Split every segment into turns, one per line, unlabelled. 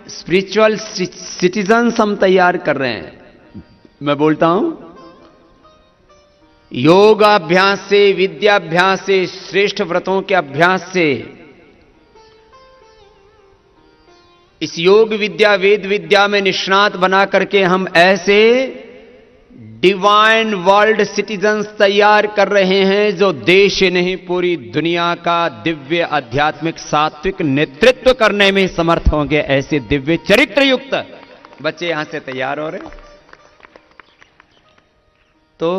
Spiritual citizens हम तैयार कर रहे हैं। मैं बोलता हूं, योगाभ्यास से, विद्याभ्यास से, श्रेष्ठ व्रतों के अभ्यास से, इस योग विद्या, वेद विद्या में निष्णात बना करके हम ऐसे डिवाइन वर्ल्ड सिटीजन्स तैयार कर रहे हैं जो देश नहीं पूरी दुनिया का दिव्य आध्यात्मिक सात्विक नेतृत्व करने में समर्थ होंगे। ऐसे दिव्य चरित्र युक्त बच्चे यहां से तैयार हो रहे हैं। तो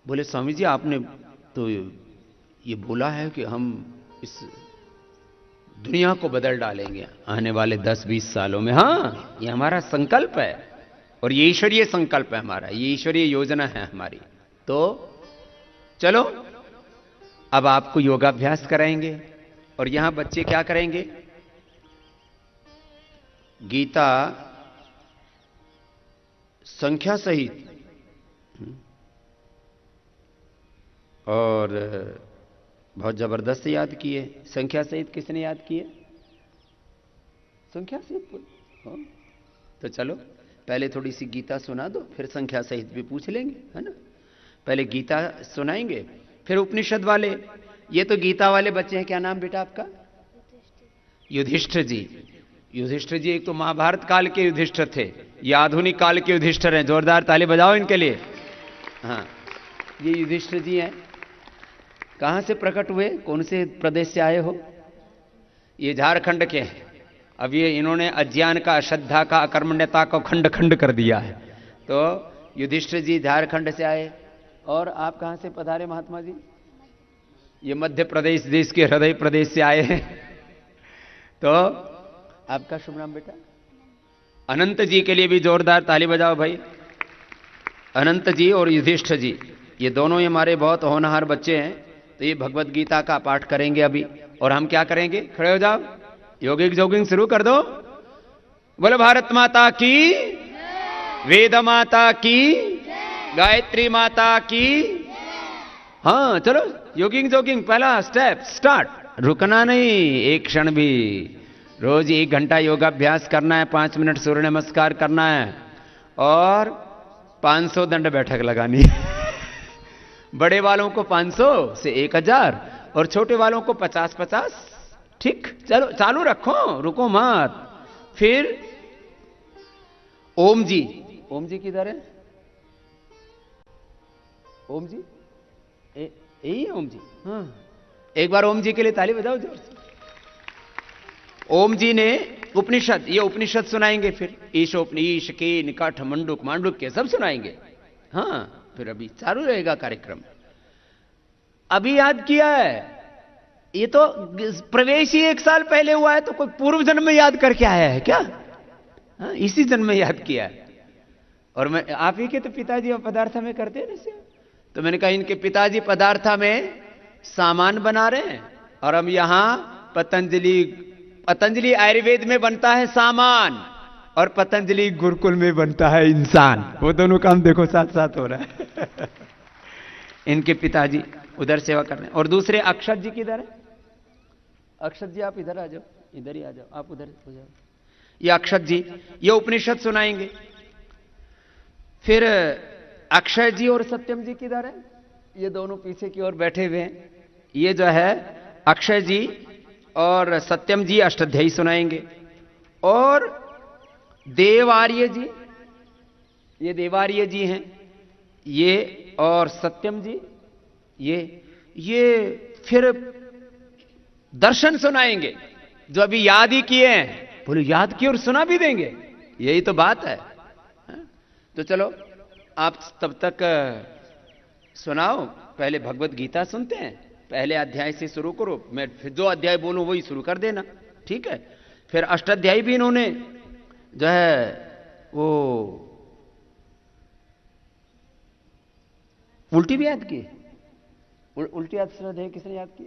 बोले स्वामी जी आपने तो ये बोला है कि हम इस दुनिया को बदल डालेंगे आने वाले 10-20 सालों में। हां, ये हमारा संकल्प है और ये ईश्वरीय संकल्प है हमारा, ये ईश्वरीय योजना है हमारी। तो चलो अब आपको योगाभ्यास कराएंगे और यहां बच्चे क्या करेंगे, गीता संख्या सहित और बहुत जबरदस्त याद किए। संख्या सहित किसने याद किए? संख्या सहित। तो चलो पहले थोड़ी सी गीता सुना दो, फिर संख्या सहित भी पूछ लेंगे, है ना। पहले गीता सुनाएंगे, फिर उपनिषद वाले। ये तो गीता वाले बच्चे हैं। क्या नाम बेटा आपका? युधिष्ठिर जी। युधिष्ठिर जी एक तो महाभारत काल के युधिष्ठिर थे, ये आधुनिक काल के युधिष्ठिर हैं। जोरदार ताली बजाओ इनके लिए। हाँ, ये युधिष्ठिर जी हैं। कहां से प्रकट हुए, कौन से प्रदेश से आए हो? ये झारखंड के हैं। अब ये इन्होंने अज्ञान का, अश्रद्धा का, अकर्मण्यता को खंड खंड कर दिया है। तो युधिष्ठिर जी झारखंड से आए। और आप कहां से पधारे महात्मा जी? ये मध्य प्रदेश देश के हृदय प्रदेश से आए हैं। तो आपका शुभ नाम बेटा? अनंत जी के लिए भी जोरदार ताली बजाओ भाई। अनंत जी और युधिष्ठिर जी, ये दोनों ही हमारे बहुत होनहार बच्चे हैं। तो ये भगवत गीता का पाठ करेंगे अभी। और हम क्या करेंगे? खड़े हो जाओ, योगिक जोगिंग शुरू कर दो। बोलो भारत माता की, वेद माता की, गायत्री माता की। हाँ चलो, योगिंग जोगिंग पहला स्टेप स्टार्ट। रुकना नहीं एक क्षण भी। रोज 1 घंटा योगाभ्यास करना है, 5 मिनट सूर्य नमस्कार करना है और 500 दंड बैठक लगानी है। बड़े वालों को 500 से 1000 और छोटे वालों को 50-50। ठीक, चलो चालू रखो, रुको मत। फिर ओम जी। ओम जी किधर है? ओम जी यही है ओम जी। हाँ, एक बार ओम जी के लिए ताली बजाओ जोर से। ओम जी ने उपनिषद, ये उपनिषद सुनाएंगे। फिर ईशोपनिष के निकट मंडूक मांडूक के सब सुनाएंगे। हाँ, फिर अभी चालू रहेगा कार्यक्रम। अभी याद किया है, ये तो प्रवेश ही 1 साल पहले हुआ है। तो कोई पूर्व जन्म में याद करके आया है क्या? हाँ, इसी जन्म में याद किया है। और मैं आप ही के तो पिताजी पदार्था में करते हैं ना। तो मैंने कहा इनके पिताजी पदार्था में सामान बना रहे हैं और हम यहां पतंजलि आयुर्वेद में बनता है सामान और पतंजलि गुरुकुल में बनता है इंसान। वो दोनों काम देखो साथ साथ हो रहा है। इनके पिताजी उधर सेवा कर रहे हैं। और दूसरे अक्षत जी किधर है? अक्षत जी आप इधर आ जाओ, इधर ही आ जाओ, आप उधर हो जाओ। ये अक्षत जी ये उपनिषद सुनाएंगे। फिर अक्षय जी और सत्यम जी किधर है? ये दोनों पीछे की ओर बैठे हुए हैं। ये जो है अक्षय जी और सत्यम जी अष्टाध्यायी सुनाएंगे। और देवार्य जी, ये देवार्य जी हैं, ये और सत्यम जी ये फिर दर्शन सुनाएंगे जो अभी याद ही किए हैं। बोलो याद किए और सुना भी देंगे, यही तो बात है। तो चलो आप तब तक सुनाओ। पहले भगवत गीता सुनते हैं, पहले अध्याय से शुरू करो। मैं फिर जो अध्याय बोलूं वही शुरू कर देना, ठीक है। फिर अष्टाध्यायी भी इन्होंने जो है वो उल्टी भी याद की। उल्टी अष्टाध्यायी किसने याद की?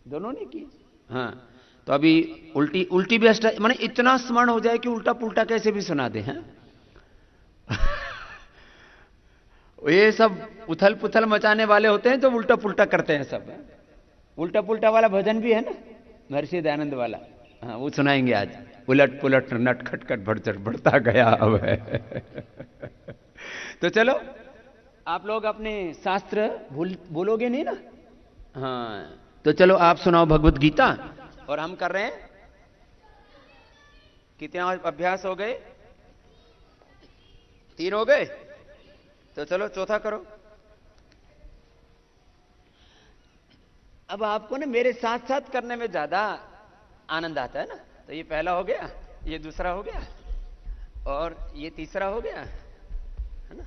दोनों ने की। हाँ, तो अभी उल्टी भी अष्टाध्यायी, माने इतना स्मरण हो जाए कि उल्टा पुल्टा कैसे भी सुना दे। हैं ये सब उथल पुथल मचाने वाले होते हैं जो उल्टा पुल्टा करते हैं सब। उल्टा पुल्टा वाला भजन भी है ना, महर्षि दयानंद वाला। हाँ वो सुनाएंगे आज। उलट पुलट नट खटखट बढ़चट बढ़ता गया अब है। तो चलो आप लोग अपने शास्त्र बोलोगे नहीं ना? हाँ तो चलो आप सुनाओ भगवत गीता और हम कर रहे हैं। कितने अभ्यास हो गए? 3 हो गए। तो चलो चौथा करो। अब आपको ना मेरे साथ साथ करने में ज्यादा आनंद आता है ना। तो ये पहला हो गया, ये दूसरा हो गया और ये तीसरा हो गया, है ना।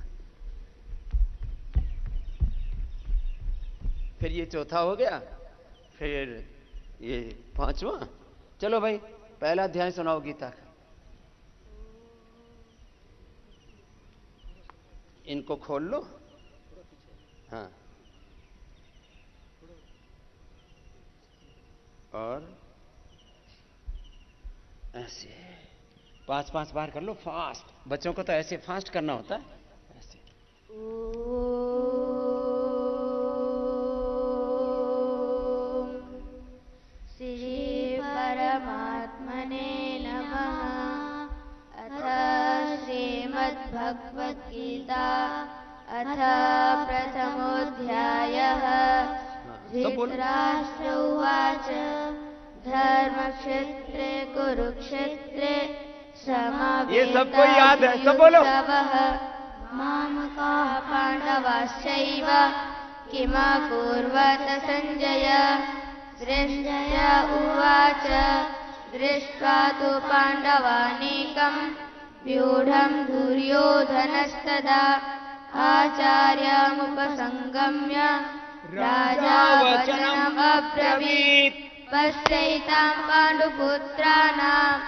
फिर ये चौथा हो गया, फिर ये 5वां। चलो भाई पहला अध्याय सुनाओ गीता का। इनको खोल लो। हाँ और ऐसे 5-5 बार कर लो फास्ट। बच्चों को तो ऐसे फास्ट करना होता है ऐसे।
श्री परमात्मने नमः। अथ श्रीमद्भगवद्गीता अथ प्रथमोऽध्यायः। धृतराष्ट्र उवाच धर्मक्षेत्रे कुरुक्षेत्रे
ये सबको याद है, सब बोलो।
मामकाः पाण्डवाश्चैव किमकुर्वत सञ्जय। सञ्जय उवाच दृष्ट्वा तु पाण्डवानीकम् व्यूढम् दुर्योधनस्तदा आचार्यमुपसङ्गम्य राजा वचनमब्रवीत्। पश्यैतां पाण्डुपुत्राणाम्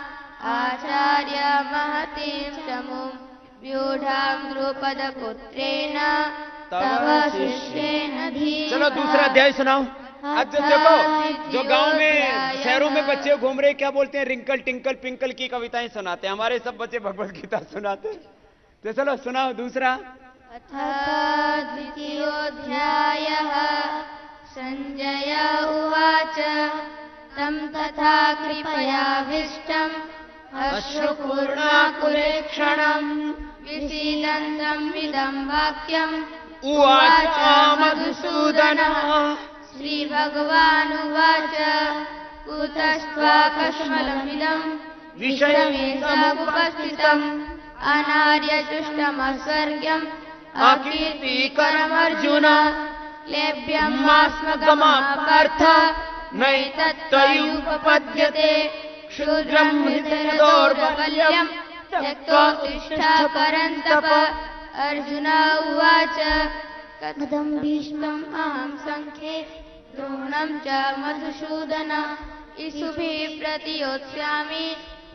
आचार्य महतीं चमुं व्यूढां द्रुपदपुत्रेण तव शिष्येन धीमता।
चलो दूसरा अध्याय सुनाओ। अब जो देखो जो गांव में शहरों में बच्चे घूम रहे क्या बोलते हैं, रिंकल टिंकल पिंकल की कविताएं सुनाते हैं। हमारे सब बच्चे भगवत गीता सुनाते हैं। तो चलो सुनाओ दूसरा।
अथ द्वितीयोऽध्यायः। सञ्जय उवाच तं तथा कृपयाभीष्टम् अश्रुपूर्णाकुलेक्षणम् विषीदन्तम् इदं वाक्यम्
उवाच मधुसूदनः।
श्रीभगवानुवाच कुतस्त्वाकस्मलमिदम् विषयमेतमुपस्थितम् अनार्यजुष्टमस्वर्ग्यम् अकीर्तिकरमर्जुन। क्लेब्यमास्मगमापार्थ नैतत्त्वयुपपद्यते। क्षुद्रम् हृदयदौर्बल्यम् त्यक्त्वा तिष्ठ परन्तप। अर्जुन उवाच कथं भीष्मम् अहं सङ्ख्ये द्रोणम् च मधुसूदन। इषुभिः प्रतियोत्स्यामि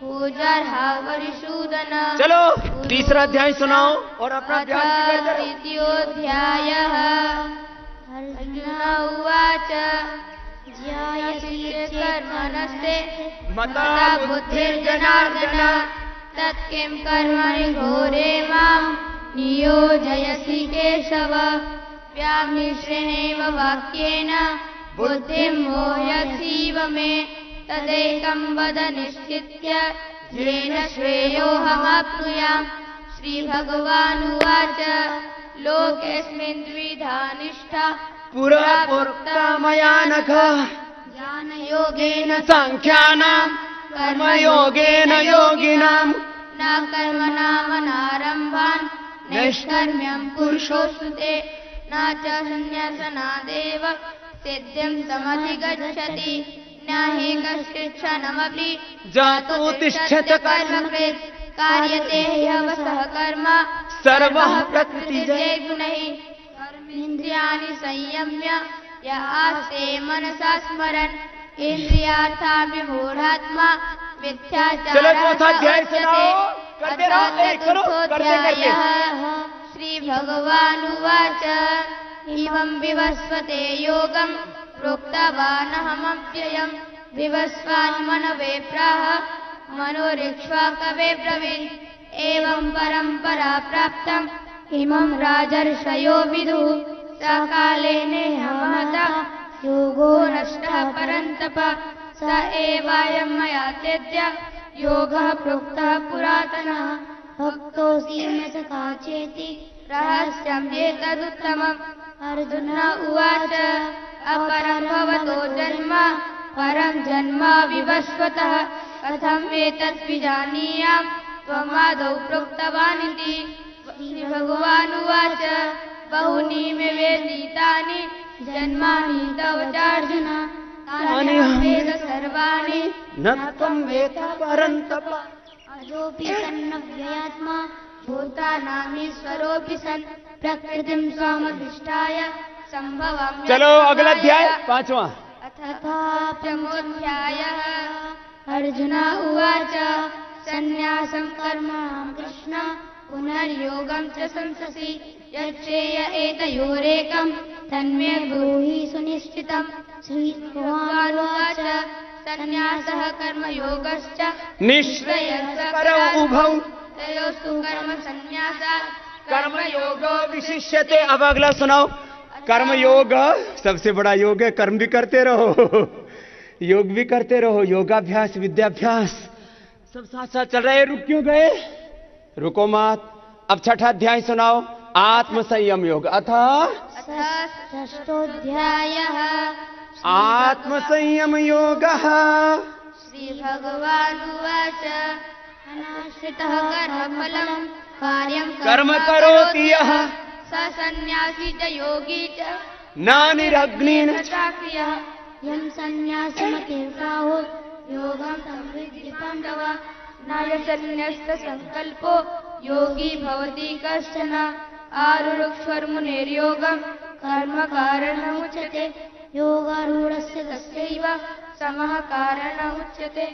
पूजार्हा वरिसूदन।
चलो तीसरा अध्याय सुनाओ और अपना ध्यान करते रहो।
तृतीयोऽध्यायः। अर्जुन उवाच ज्यायसि कर्मणस्ते मता बुद्धिर्जनार्दन। तत्किं कर्मणि घोरे मां नियोजयसि केशव। व्यामिश्रेणेव वाक्येन बुद्धिं मोहयसीव मे। तदेकं वद निश्चित्य येन श्रेयोऽहमाप्नुयाम्। श्रीभगवानुवाच लोकेऽस्मिन् द्विधा निष्ठा
पुरा प्रोक्ता मया नघ।
ज्ञानयोगेन
सांख्यानां कर्मयोगेन योगिनां।
न कर्मणामनारम्भान् नैष्कर्म्यम् पुरुषोऽश्नुते। न च सन्न्यासनादेव सिद्धिं समधिगच्छति। न हि कश्चित् क्षणमपि
जातो तिष्ठत
कर्मकृत् कार्यते ह्यवसः कर्म
सर्वः प्रकृतिजय।
गुणैः। कर्मेन्द्रियाणि संयम्य य आस्ते मनसा स्मरन् इन्द्रियार्थाभिमूढात्मा मिथ्याचारः
चलो चौथा अध्याय सुनाओ। करते रहो, करो करते करते।
श्रीभगवानुवाच इमं विवस्वते योगं प्रोक्तवानहमव्ययम्। विवस्वान्मनवे प्राह मनोरिक्ष्वा कवे ब्रवीत्। एवं परम्परा प्राप्तम् इमं राजर्षयो विदुः। सकाले नेह महता योगो नष्टः परन्तप। स एवायं मया तेद्य योगः प्रोक्तः पुरातनः भक्तोऽसि मे सखा चेति रहस्यं एतदुत्तमम्। अर्जुन उवाच अपरं भवतो जन्म परं जन्म विवस्वतः कथं एतत् विजानीयाम् त्वमादौ प्रोक्तवानिति। श्रीभगवानुवाच बहूनि मे वेदितानि जन्मानि तव चार्जुन तानि वेद सर्वाणि
न त्वं वेद परन्तप।
अजोऽपि सन्नव्ययात्मा भूतानामीश्वरोऽपि सन् प्रकृतिं स्वामधिष्ठाय सम्भवं।
चलो अगला अध्याय 5वां।
अथाप्यमोऽध्यायः अर्जुन उवाच सन्न्यासं कर्मणां कृष्ण पुनर्योगं च संससि यच्चेय एतयोरेकं तन्मे ब्रूहि सुनिश्चितम्। श्रीभगवानुवाच सन्न्यासः कर्मयोगश्च
निःश्रेयस्करौ उभौ
तयोस्तु कर्म संन्यासात्
कर्मयोगो विशिष्यते। अब अगला सुनाओ। कर्मयोग सबसे बड़ा योग है। कर्म भी करते रहो, योग भी करते रहो, योगाभ्यास विद्याभ्यास सब साथ साथ चल रहे। रुक क्यों गए? रुको मत। अब 6ठा अध्याय सुनाओ। आत्म संयम योग। अतः
षष्ठोऽध्यायः
आत्म संयम योगः।
श्रीभगवानुवाच अनाश्रितः कर्मफलं कार्यं
कर्म करोति यः
स सन्न्यासी च योगी च
न निरग्निः
चाक्रियः। यं सन्न्यासमतीर्षाहो योगं तं विद्धि पाण्डव न सन्न्यस्तसङ्कल्पो योगी भवति कश्चन। आरुरुक्षुर्मुनेर्योगं कर्म कारणमुच्यते योगारूढस्य तस्यैव समः कारणमुच्यते।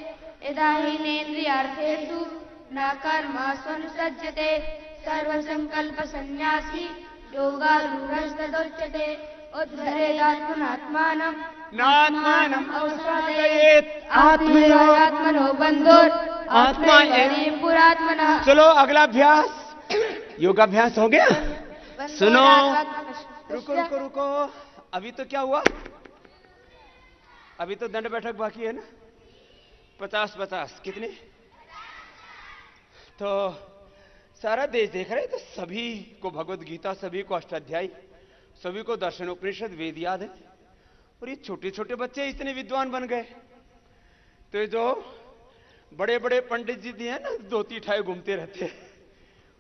यदा हीनेन्द्रियार्थेषु न कर्मस्वनुसज्जते सर्वसङ्कल्पसन्न्यासी योगारूढस्तदुच्यते। उद्धरेदात्मनात्मानं
नात्मानम् अवसादयेत्।
आत्मनो बन्धुर् आत्मा पुरात्मनः।
चलो अगला अभ्यास। योगाभ्यास हो गया। सुनो। रुको रुको रुको। अभी तो क्या हुआ? अभी तो दंड बैठक बाकी है ना। 50-50 कितने? तो सारा देश देख रहे, तो सभी को भगवत गीता, सभी को अष्टाध्यायी, सभी को दर्शन उपनिषद वेद याद है। और ये छोटे छोटे बच्चे इतने विद्वान बन गए। तो ये जो बड़े बड़े पंडित जी दिए ना, धोती ठाए घूमते रहते,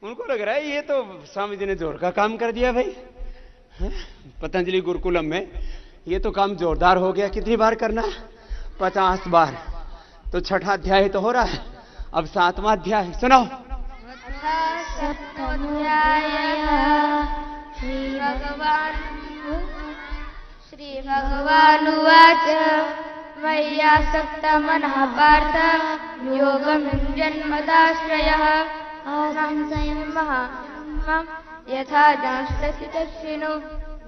उनको लग रहा है ये तो स्वामी जी ने जोर का काम कर दिया भाई। पतंजलि गुरुकुलम में ये तो काम जोरदार हो गया। कितनी बार करना? 50 बार। तो 6ठा अध्याय तो हो रहा है। अब 7वां अध्याय सुनाओ।
श्रीभगवानुवाच मय्यासक्तः मनः पार्थ योगं जन्मदाश्रयः असंशयं यथा जांस्तसि दक्षिणो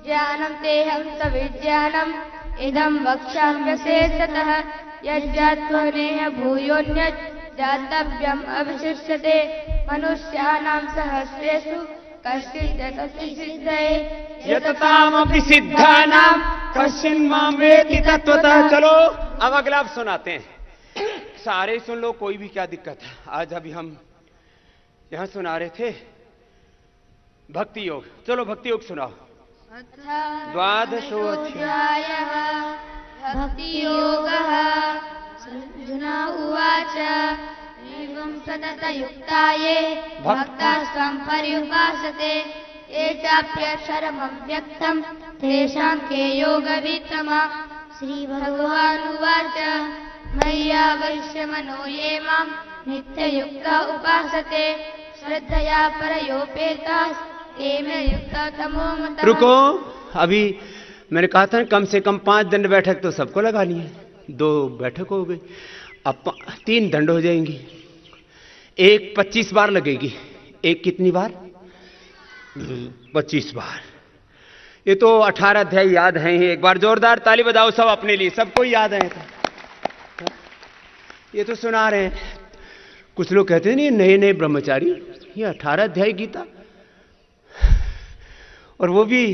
ज्ञानं तेहं सविज्ञानम् इदं वक्ष्याम्यशेषतः यज्जात्वनेह भूयोऽन्यत् जातव्यम् अवशिष्यते मनुष्याणां सहस्रेषु कश्चित् तस्य सिद्धये
यततामपि सिद्धानां कश्चिन् मां वेति तत्त्वतः। चलो अब अगला आप सुनाते हैं। सारे सुन लो, कोई भी क्या दिक्कत है। आज अभी हम यहां सुना रहे थे भक्ति योग। चलो भक्ति योग सुनाओ। 12वाध्यायः
भक्तियोगः। अर्जुन उवाच एवं सततयुक्ताये भक्ताः स्वं पर्युपासते ये चाप्यक्षरमं व्यक्तं तेषां के योगवित्तमः। श्रीभगवानुवाच मय्यावेश्य मनो ये मां नित्ययुक्ता उपासते श्रद्धया परयोपेताः ते मे युक्ता तमो मतः।
रुको। अभी मैंने कहा था कम से कम 5 दंड बैठक तो सबको लगानी है। 2 बैठक हो गई, अब 3 दंड हो जाएंगी। एक 25 बार लगेगी। एक कितनी बार? 25 बार। ये तो 18 अध्याय याद हैं। एक बार जोरदार ताली बजाओ सब अपने लिए, सबको याद है। ये तो सुना रहे हैं। कुछ लोग कहते हैं नहीं नए नए ब्रह्मचारी, ये 18 अध्याय गीता, और वो भी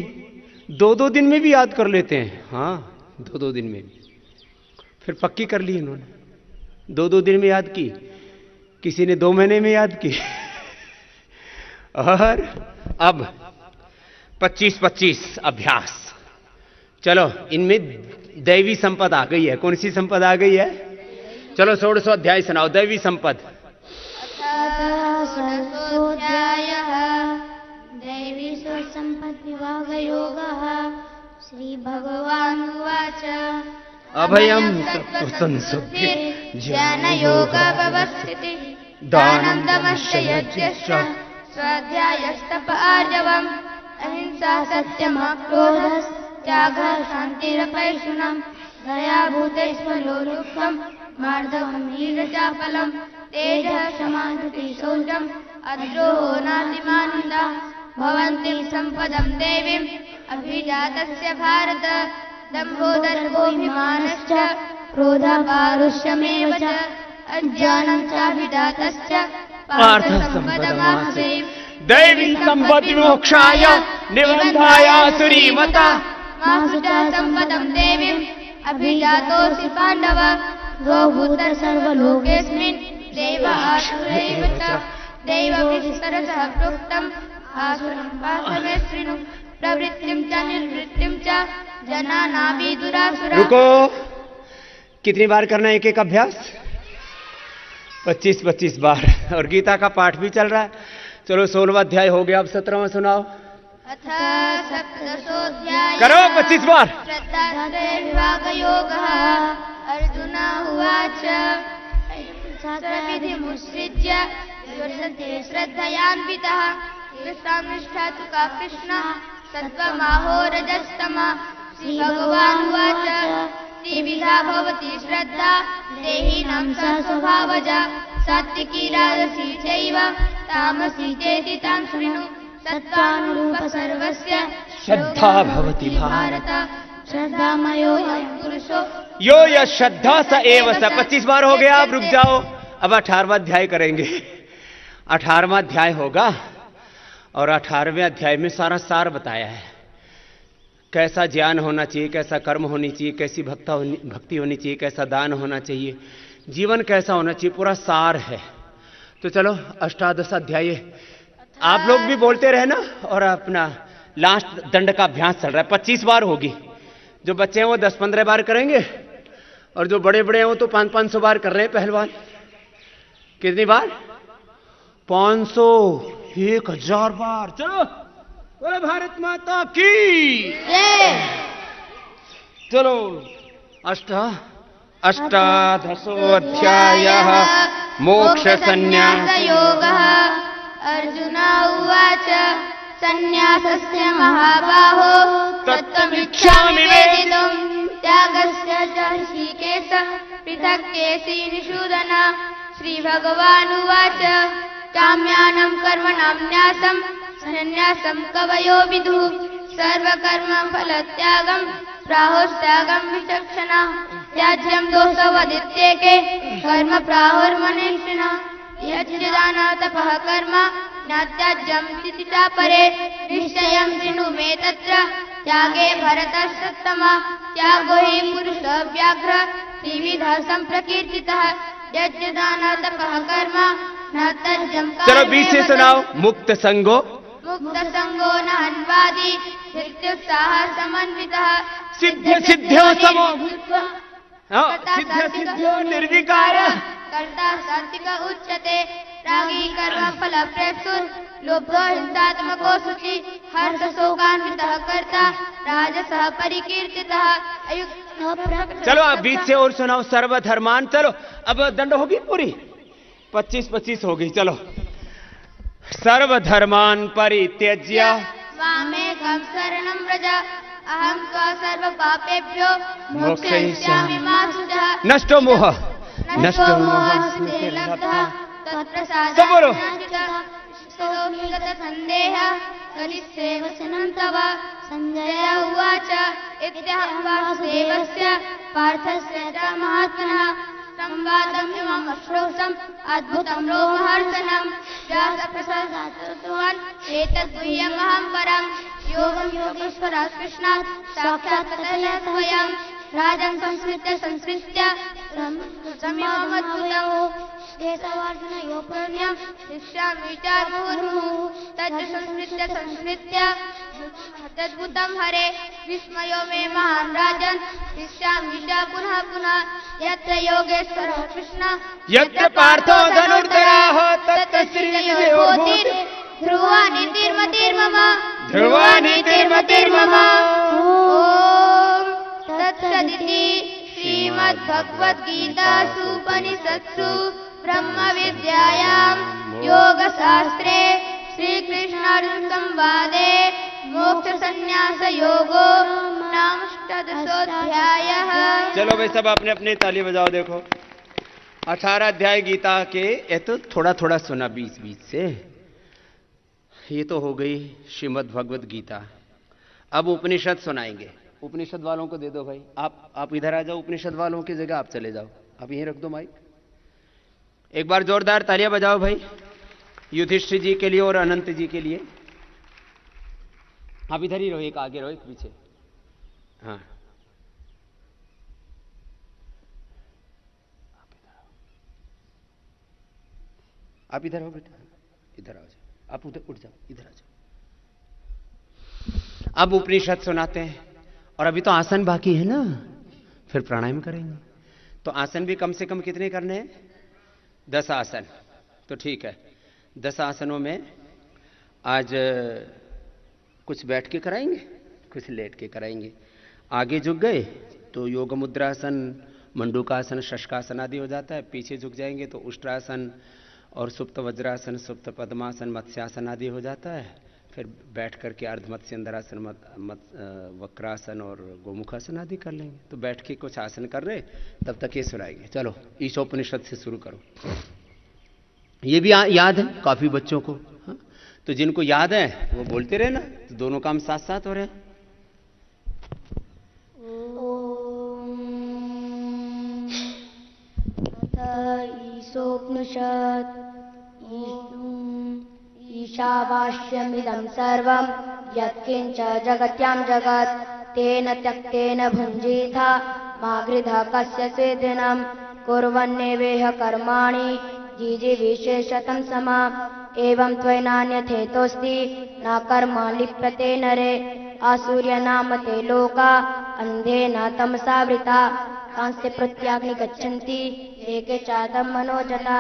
2-2 दिन में भी याद कर लेते हैं। हाँ, 2-2 दिन में भी। फिर पक्की कर ली इन्होंने, 2-2 दिन में याद की, किसी ने 2 महीने में याद की। और अब 25-25 अभ्यास। चलो, इनमें दैवी संपद आ गई है। कौन सी संपद आ गई है? चलो 16 अध्याय सुनाओ, दैवी संपद।
षोडशोऽध्यायः दैवी संपद विभाग योगः। श्री भगवानुवाच
अभयं सत्त्वसंशुद्धि
ज्ञानयोगावस्थितिः दानं दमश्च यज्ञश्च स्वाध्यायस्तप आर्जवम् अहिंसा सत्यमक्रोधः त्यागः शान्तिरपैशुनम् दया भूतेष्वलोलुप्तम् मार्दवम् हीनचापलम् तेजः क्षमाधुतिः शौचम् अद्रोहो नातिमानिता भवन्ति सम्पदम् देवीम् अभिजातस्य भारत दम्भो दर्पोऽभिमानश्च क्रोधः पारुष्यमेव च अज्ञानं चाभिजातश्च पार्थसम्पदमासुरीं
दैवी संपत्ति मोक्षाय निबन्धाय सुरीमता
मासुचा सम्पदं देवीम् अभिजातोऽसि पाण्डव द्वौ भूत सर्वलोकेऽस्मिन् देव आसुरैव च दैवविस्तरसः प्रोक्तम् आसुरं पार्थमे शृणु प्रवृत्तिं च निर्वृत्तिं च जनानापि दुरासुरा।
रुको, कितनी बार करना है एक अभ्यास? 25-25 बार। और गीता का पाठ भी चल रहा है। चलो 16वां अध्याय हो गया, अब 17वां सुनाओ।
अथ सप्तदशोऽध्यायः
करो 25 बार।
श्रद्धात्रयविभागयोगः। अर्जुन उवाच शास्त्रविधिमुत्सृज्य वर्तते श्रद्धयान्वितः येषां निष्ठा तु का कृष्णः सत्त्वमाहो रजस्तमः। श्रीभगवानुवाच त्रिविधा भवति श्रद्धा देहिनां सा स्वभावजा सात्विकी राजसी चैव तामसी चेति तां शृणु सत्त्वानुरूप सर्वस्य
श्रद्धा भवति भारत।
श्रद्धामयो पुरुषो
यो यः श्रद्धा स एव स। 25 बार हो गया, अब रुक जाओ। अब 18वां अध्याय करेंगे। 18वां अध्याय होगा और 18वें अध्याय में सारा सार बताया है। कैसा ज्ञान होना चाहिए, कैसा कर्म होनी चाहिए, कैसी भक्ति होनी चाहिए, कैसा दान होना चाहिए, जीवन कैसा होना चाहिए, पूरा सार है। तो चलो 18 अध्याय आप लोग भी बोलते रहे ना। और अपना लास्ट दंड का अभ्यास चल रहा है, 25 बार होगी। जो बच्चे हैं वो 10-15 बार करेंगे और जो बड़े बड़े हैं वो तो 500-500 बार कर रहे हैं पहलवान। कितनी बार? 500, 1000 बार। चलो बोले भारत माता की। चलो अष्टादशोऽध्यायः मोक्ष संन्यास
योगः। अर्जुन उवाच संन्यासस्य महाबाहो तत्त्वमिच्छामि वेदितुम् त्यागस्य च ऋषिकेश पृथक् केशी निषूदन। श्रीभगवानुवाच काम्यानां कर्मणां न्यासं संन्यासं कवयो विदुः सर्वकर्म फलत्यागं प्राहुस्त्यागं विचक्षणा त्याज्यं दोषवदित्येके कर्म प्राहुर्मनीषिणः यज्ञदानः तपः कर्म नात्याज्यं तितिता परे निश्चयं शृणु मे तत्र त्यागे भरतसत्तमः त्यागो हि पुरुषः व्याघ्र त्रिविधः सम्प्रकीर्तितः यज्ञदानः तपः कर्म नात्याज्यं।
चलो 20 से सुनाओ। मुक्त संगो
न हन्वादी धृत्युत्साह समन्वितः
सिद्ध सिद्ध्यो समो सिद्ध सिद्ध्यो निर्विकारः
कर्ता सात्विक उच्यते रागी कर्म फल प्रेप्सुर लोभो हिंसात्मको शुचि हर्ष शोकान्वितः कर्ता राजसः परिकीर्तितः अयुक्तः।
चलो अब 20 से और सुनाओ। सर्वधर्मान। चलो अब दंड होगी पूरी, 25-25 होगी। चलो सर्वधर्मान परित्यज्य
मामेकं शरणं व्रज अहं त्वा सर्वपापेभ्यो मोक्षयिष्यामि मा शुचः।
नष्टो मोह
नष्टो मोहस्ते लब्धः तत्प्रसादात् कलिस्ते वचनं तव। संजय उवाच इत्यहं वासुदेवस्य पार्थस्य च महात्मनः संवादम् इमम् अश्रोषम् अद्भुतं रोमहर्षणम् व्यासप्रसादात् एतद् गुह्यमहं परम् योगं योगेश्वरात् कृष्णात् साक्षात् ततः स्वयम् राजं संस्कृत्य संस्कृत्य देशवार्जुनयो पुण्यं शिष्यां विचारमुहुर्मुहुः तच्च संस्कृत्य तद्भुतं हरे विस्मयो मे महान् राजन् शिष्यां विचार पुनः पुनः यत्र योगेश्वरः कृष्ण
यत्र पार्थो धनुर्धराः तत्र श्रीयोर्भूत्
ध्रुवा नीतिर्मतिर्मम ॐ तत्सदिति श्रीमद्भगवद्गीतासु उपनिषत्सु ब्रह्मविद्यायां योगशास्त्रे श्रीकृष्णार्जुन संवादे मोक्षसंन्यासयोगो नाम षोडशोऽध्यायः।
चलो भाई सब अपने अपने ताली बजाओ। देखो 18 अध्याय गीता के, ये तो थोड़ा थोड़ा सुना बीच बीच से। ये तो हो गई श्रीमद् भगवद गीता। अब उपनिषद सुनाएंगे। उपनिषद वालों को दे दो भाई। आप इधर आ जाओ, उपनिषद वालों की जगह आप चले जाओ। आप यहीं रख दो माइक। एक बार जोरदार तालियां बजाओ भाई, युधिष्ठिर जी के लिए और अनंत जी के लिए। आप इधर ही रहो, एक आगे रहो एक पीछे। हाँ आप इधर हो बेटा, इधर आ जाओ। आप उधर उठ जाओ, इधर आ जाओ। अब उपनिषद सुनाते हैं। और अभी तो आसन बाकी है ना, फिर प्राणायाम करेंगे। तो आसन भी कम से कम कितने करने हैं? 10 आसन। तो ठीक है, 10 आसनों में आज कुछ बैठ के कराएंगे, कुछ लेट के कराएंगे। आगे झुक गए तो योग मुद्रासन, मंडूकासन, शशकासन आदि हो जाता है। पीछे झुक जाएंगे तो उष्ट्रासन और सुप्त वज्रासन, सुप्त पद्मासन, मत्स्यासन आदि हो जाता है। फिर बैठ करके अर्धमत्स्यंदरासन, वक्रासन और गोमुखासन आदि कर लेंगे। तो बैठ के कुछ आसन कर रहे, तब तक ये सुनाएंगे। चलो ईशोपनिषद से शुरू करो। ये भी याद है काफी बच्चों को। हाँ? तो जिनको याद है वो बोलते रहे ना, तो दोनों काम साथ साथ हो रहे हैं।
ईशोपनिषद ईशावास्यमिदं सर्वं यत्किंच जगत्यां जगत् तेन त्यक्तेन भुञ्जीथा मा गृधः कस्य स्वेदिनं कुर्वन्नेवेह कर्माणि जीजीविशेषतं समा एवं त्वय्नान्यथेतोऽस्ति न कर्म लिप्यते नरे आसूर्यनाम ते लोका अन्धेन तमसावृता कांस्य प्रत्याग्नि गच्छन्ति एके चादं मनोजता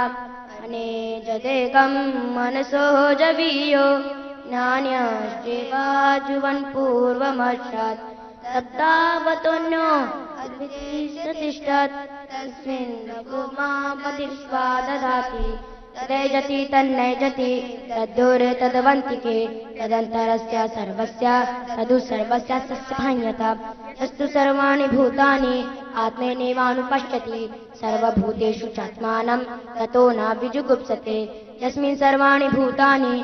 अनेजदेकं मनसो जवीयो नान्यश्चेवाजुवन् पूर्वमर्षात् तत्तावतोऽन्यो अद्वितीयतिष्ठत् तस्मिन् रघुमापतिस्वा ददाति तदैजति तन्नैजति तद्दूरे तद्वन्तिके तदन्तरस्य सर्वस्य तदु सर्वस्य सस्यभान्यता तस्तु सर्वाणि भूतानि आत्मैनेवानुपश्यति सर्वभूतेषु चात्मानं ततो न विजुगुप्सते यस्मिन् सर्वाणि भूतानि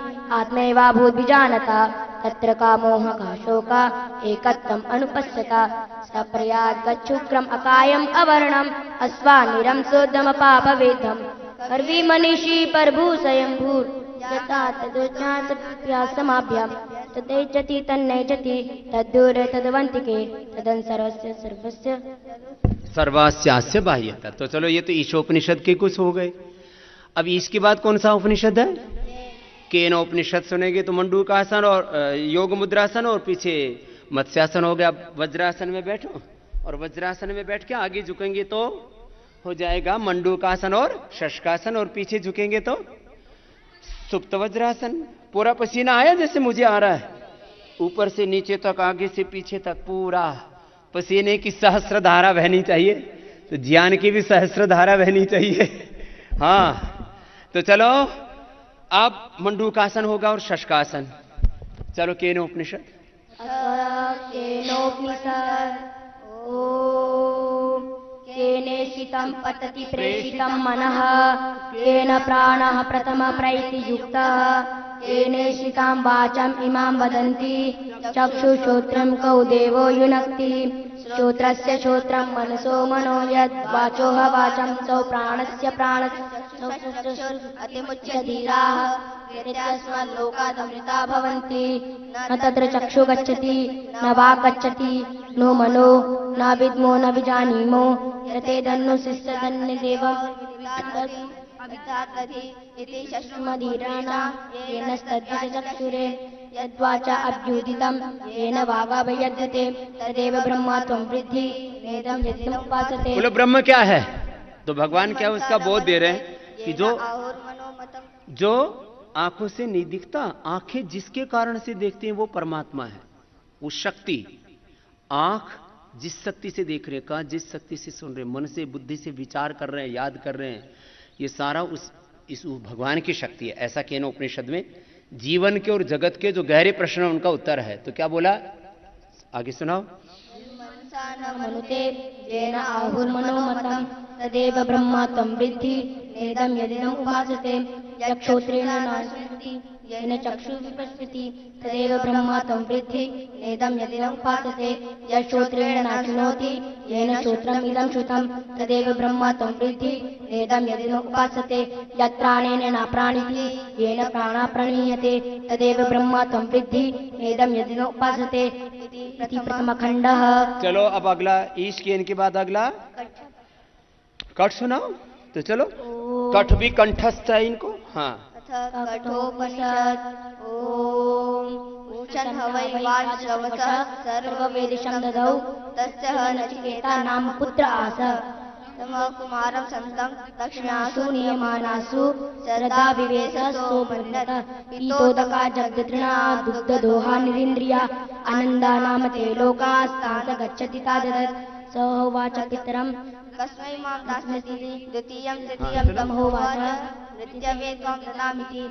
आत्मैवाभूद्विजानता तत्र का मोहः शोका एकत्वम् अनुपश्यता सप्रयागच्छुक्रम् अकायम् अवर्णम् अस्वानिरं सोदमपापवेदम् कर्वी मनीषी परभूषयं भूर् यथा तदुज्ञातप्यासमाभ्याम् तदैजति तन्नैजति तद्दूरे तद्वन्तिके तदन् सर्वस्य
सर्वास्यास्य बाह्यता। तो चलो ये तो ईशोपनिषद के कुछ हो गए। अब इसके बाद कौन सा उपनिषद है? केन उपनिषद सुनेंगे तो मंडूकासन और योग मुद्रासन और पीछे मत्स्यासन हो गया। वज्रासन में बैठो और वज्रासन में बैठ के आगे झुकेंगे तो हो जाएगा मंडूकासन और शशकासन और पीछे झुकेंगे तो सुप्त वज्रासन। पूरा पसीना आया जैसे मुझे आ रहा है, ऊपर से नीचे तक, आगे से पीछे तक पूरा पसीने की सहस्र धारा बहनी चाहिए। तो ज्ञान की भी सहस्र धारा बहनी चाहिए। हाँ तो चलो अब मंडूकासन होगा और शशकासन। चलो केनोपनिषद।
केनेषितं पतति प्रेषितं मनः केन प्राणः प्रथम प्रैति युक्तः येनेशिकां वाचम् इमां वदन्ति चक्षुश्रोत्रं कौ देवो युनक्ति श्रोत्रस्य श्रोत्रं मनसो मनो यद् वाचोह वाचं सौ प्राणस्य अतिमुच्यधीराः यस्माल्लोकादमृता भवन्ति न तत्र चक्षु गच्छति न वाक् गच्छति नो मनो न विद्मो न विजानीमो यतेदन्नुशिष्यधन्यदेवम् इति शश्रुमधीराणां येन तद्विचक्षुरे यद्वाचा अभ्युदितं येन वागाभयद्यते तदेव ब्रह्मा त्वं वृद्धि वेदं यज्ञम् उपासते।
बोलो ब्रह्म क्या है? तो भगवान क्या उसका बोध दे रहे हैं कि जो आंखों से नहीं दिखता, आंखें जिसके कारण से देखती हैं वो परमात्मा है। वो शक्ति, आंख जिस शक्ति से देख रहे, कहा जिस शक्ति से सुन रहे, मन से बुद्धि से विचार कर रहे हैं, याद कर रहे हैं, ये सारा इस भगवान की शक्ति है। ऐसा कहना उपनिषद में जीवन के और जगत के जो गहरे प्रश्न हैं उनका उत्तर है। तो क्या बोला, आगे सुनाओ।
मनुते येन आहुर्मनोमतं तदेव ब्रह्मा त्वं वृद्धि वेदं यदिदम् उपासते यक्षोत्रेण नाशयति येन चक्षुर्विपश्यति तदेव ब्रह्मा त्वं वृद्धि वेदं यदिदम् उपासते यश्रोत्रेण नाशनोति येन श्रोत्रम् इदं श्रुतं तदेव ब्रह्मा त्वं वृद्धि वेदं यदिदम् उपासते यत्प्राणेन नाप्राणिति येन प्राणा प्रणीयते तदेव ब्रह्मा त्वं वृद्धि वेदं यदिदम् उपासते इति प्रथमखण्डः।
चलो अब अगला ईश के इनके बाद अगला कठ सुनाओ। तो चलो कठ भी कंठस्थ है इनको। हाँ,
कठोपनिषद ओम ऊचन हवै वाश्रवस सर्ववेदिशं ददौ तस्य नचिकेता नाम पुत्र आस तमः कुमारं संतं दक्षिणासु नियमानासु सरदा विवेश सोमन्नत पीतोदका जगदृणा दुग्धदोहा निरिन्द्रिया आनन्दा नाम ते लोकास्तान् गच्छति ताददत् स होवाच पितरं कस्मै मां दास्यसि द्वितीयं तृतीयं तं होवाच तृतीयवे त्वं ददामीति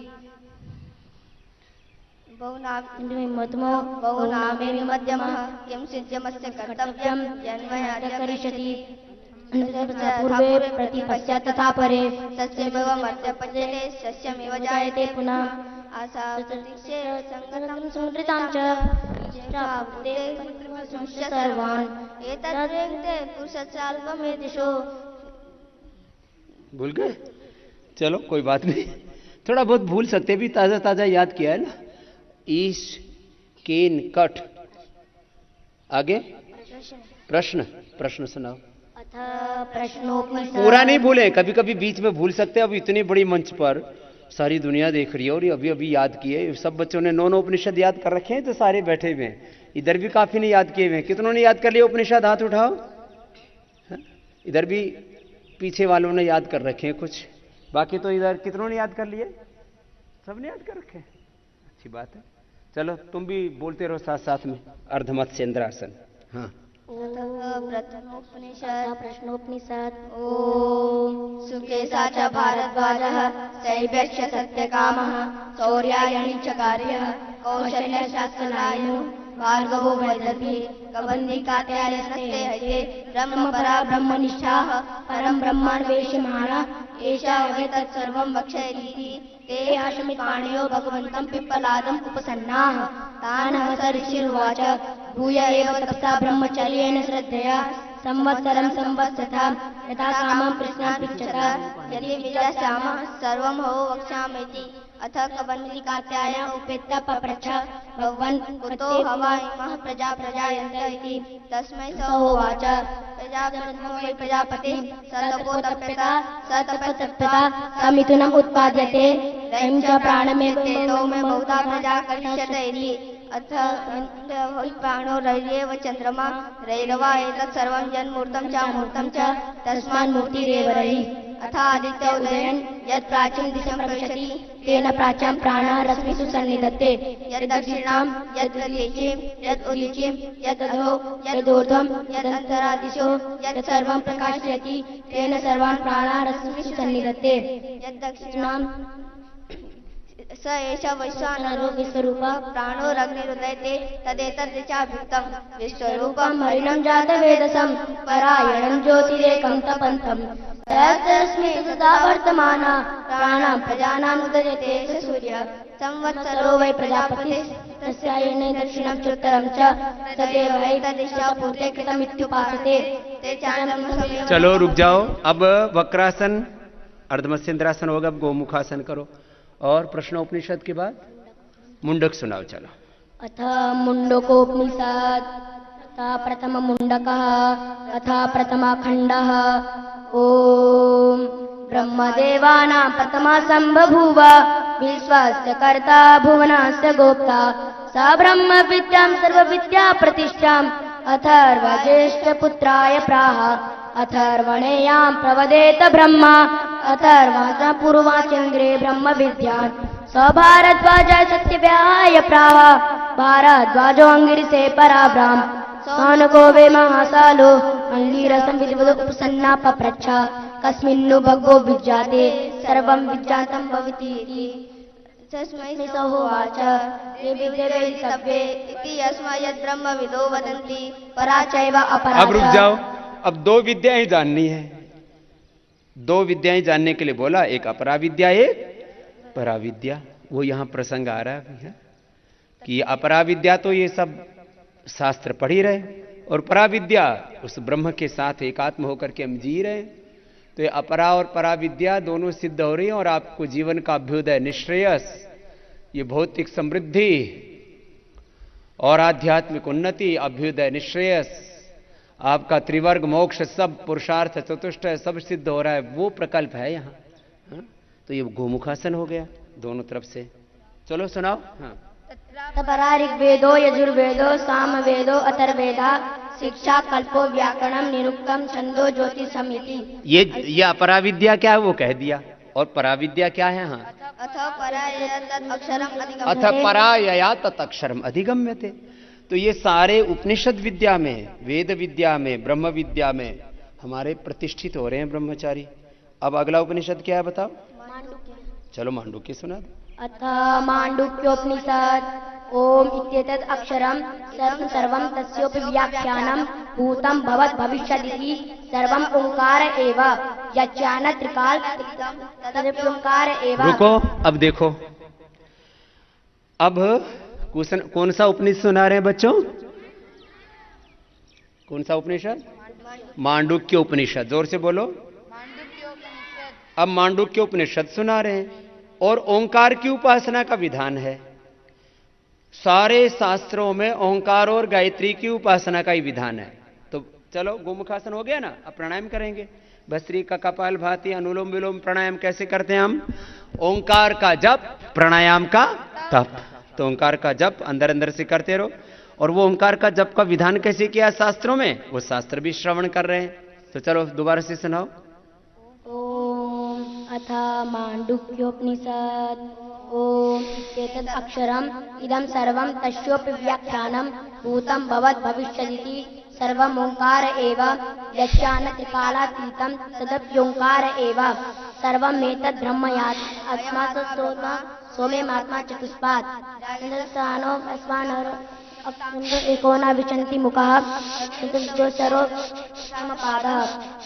बहुनामे मध्यमः किं सिद्ध्यमस्य कर्तव्यं यन्मया करिष्यति पूर्वे प्रतिपश्य तथा परे सस्यमेव मध्यपचते सस्यमेव जायते पुनः आसादृक्षे संगतं सुमृतां च सर्वान् एतद्वेदे पुरुषस्याल्पमेधिषो।
भूल गए? चलो कोई बात नहीं, थोड़ा बहुत भूल सकते भी, ताजा ताजा याद किया है ना। ईश केन कठ, आगे प्रश्न सुनाओ। पूरा नहीं भूले, कभी कभी बीच में भूल सकते हैं। अब इतनी बड़ी मंच पर सारी दुनिया देख रही है और अभी अभी याद किए। सब बच्चों ने 9 उपनिषद याद कर रखे हैं, तो सारे बैठे हुए हैं। इधर भी काफी ने याद किए हुए हैं। कितनों ने याद कर लिया उपनिषद? हाथ उठाओ। इधर भी पीछे वालों ने याद कर रखे हैं कुछ, बाकी तो इधर कितनों ने याद कर लिए? सबने याद कर रखे हैं, अच्छी बात है। चलो तुम भी बोलते रहो साथ साथ में। अर्धमत्स्येन्द्रासन। हाँ,
प्रश्नोपनिषद ओम सुकेशा च भारद्वाजः शैव्यश्च सत्यकामः शौर्यायणी च कार्यः कौशल्यशास्त्रनायनो भार्गवो वैदर्भी कबन्धिकात्यायनस्ते हते ब्रह्मपरा ब्रह्मनिष्ठाः परं ब्रह्मान्वेष्यमाणाः एषा वै तत्सर्वं वक्षयतीति ते आशमिपाणयो भगवन्तं पिप्पलादम् उपसन्नाः तान् ऋषिरुवाच भूय एव तपसा ब्रह्मचर्येण श्रद्धया संवत्सरं संवत्सथा यथा कामं कृष्णां पृच्छता यदि विजास्यामः सर्वं हो वक्ष्यामीति अथ कबन्धिकात्याय उपेत्य पप्रच्छ भगवन् कुतो हवा इमः प्रजा प्रजायन्त इति तस्मै स होवाच प्रजापति सतपोतप्यता सतपतप्यता समिथुनम् उत्पाद्यते रयं च प्राणमेव तेनो मे बहुधा प्रजा करिष्यते इति अथ प्राणो रयेव चन्द्रमा रैरवा एतत् सर्वं जन्मूर्तं च मूर्तं च तस्मान् मूर्तिरेव रयिः अथ आदित्य उदयन् यत् प्राचीं दिशं प्रविशति तेन प्राच्यां प्राणः रश्मिषु सन्निधत्ते यत् दक्षिणां यत् दक्षिणीं यत् उदीचीं यत् अधो यदूर्ध्वं यदन्तरादिशो यत् सर्वं प्रकाशयति तेन सर्वान् प्राणाः रश्मिषु सन्निधत्ते यत् दक्षिणां स एष वैश्वानरो विश्वरूपः प्राणोरग्निरुदयते तदेतद्विचाभुक्तं विश्वरूपं हरिणं जातवेदसं परायणं ज्योतिरेकं तपन्तं तस्मै सदा वर्तमाना प्राणां प्रजानाम् उदयते स सूर्यः संवत्सरो वै प्रजापति तस्यायने दक्षिणं चोत्तरं च तदेव एतदिशा पूर्ते कृतमित्युपासते ते चानम्।
चलो रुक जाओ। अब वक्रासन अर्धमत्स्येंद्रासन होगा, अब गोमुखासन करो। और प्रश्नोपनिषद के बाद मुंडक सुनाओ। चलो।
अथ मुंडकोपनिषद अथ प्रथम मुंडकः अथ प्रथमा खंडः। ओम ब्रह्मदेवानां प्रथमा संबभूव विश्वस्य कर्ता भुवनस्य गोप्ता स ब्रह्म विद्यां सर्वविद्या प्रतिष्ठाम् अथर्वज्येष्ठपुत्राय प्राह अथर्वणेयां प्रवदेत ब्रह्मा अथर्वाचा पूर्वाचन्द्रे ब्रह्म विद्यान् स भारद्वाजाय सत्यव्याय प्राह भारद्वाजो अंगिरसे पराब्राह्म सौनको वे महासालो अंगिरसं विद्वदो उपसन्ना पप्रच्छ कस्मिन्नु भगवो विज्ञाते सर्वं विज्ञातं भवति तस्मै स होवाच ये विद्ये सभ्ये इति यस्मै यद्ब्रह्मविदो वदन्ति परा चैव अपरा।
अब रुक जाओ। अब दो विद्याएं जाननी है। दो विद्याएं जानने के लिए बोला, एक अपरा विद्या एक परा विद्या। वो यहां प्रसंग आ रहा है कि अपरा विद्या तो ये सब शास्त्र पढ़ ही रहे और परा विद्या उस ब्रह्म के साथ एकात्म होकर के हम जी रहे। तो ये अपरा और परा विद्या दोनों सिद्ध हो रही हैं और आपको जीवन का अभ्युदय, निश्रेयस, ये भौतिक समृद्धि और आध्यात्मिक उन्नति, अभ्युदय, निश्रेयस, आपका त्रिवर्ग मोक्ष, सब पुरुषार्थ चतुष्ट सब सिद्ध हो रहा है। वो प्रकल्प है यहाँ। तो ये गोमुखासन हो गया दोनों तरफ से। चलो सुनाओ। हाँ।
परा ऋग्वेदो यजुर्वेदो सामवेदो अथर्ववेदा शिक्षा कल्पो व्याकरणम निरुक्तम छंदो ज्योतिषम इति।
ये अपरा विद्या क्या है वो कह दिया। और परा विद्या क्या है? हाँ। अथ परायया तदक्षरम अधिगम्यते। तो ये सारे उपनिषद विद्या में, वेद विद्या में, ब्रह्म विद्या में हमारे प्रतिष्ठित हो रहे हैं ब्रह्मचारी। अब अगला उपनिषद क्या है बताओ? चलो मांडुक्य सुना दो।
अथ मांडुक्योपनिषद ओम इत्येतत् अक्षरं सर्वं तस्योपि व्याख्यानं भूतं भवत् भविष्यदिति सर्वं ओंकार एव यच्चान त्रिकाल तदपि ओंकार एव।
रुको, अब देखो। अब कौन सा उपनिषद सुना रहे हैं बच्चों? कौन सा उपनिषद? मांडुक्य उपनिषद। जोर से बोलो। अब मांडुक्य उपनिषद सुना रहे हैं और ओंकार की उपासना का विधान है। सारे शास्त्रों में ओंकार और गायत्री की उपासना का ही विधान है। तो चलो गोमुखासन हो गया ना। अब प्राणायाम करेंगे। भस्त्री का कपाल भाती अनुलोम विलोम प्राणायाम कैसे करते हैं हम? ओंकार का जप, प्राणायाम का तप। तो ओंकार का जप अंदर अंदर से करते रहो। और वो ओंकार का जप का विधान कैसे किया शास्त्रों में, वो शास्त्र भी श्रवण कर रहे हैं। तो चलो दोबारा से सुनाओ।
ओम अथ मांडुक्योपनिषद ओम इत्येतत् अक्षरम् इदं सर्वं तस्योपि व्याख्यानं भूतं भवत् भविष्यदिति सर्वम् ओंकार एव यच्चान त्रिकालातीतं तदप्योंकार एव सर्वमेतद् ब्रह्मयात् अस्मात् सोमेमात्मा चतुष्पात् चन्द्रस्थानो अस्मानरो एकोना विचन्ति मुखः चतुर्दशरो समपादः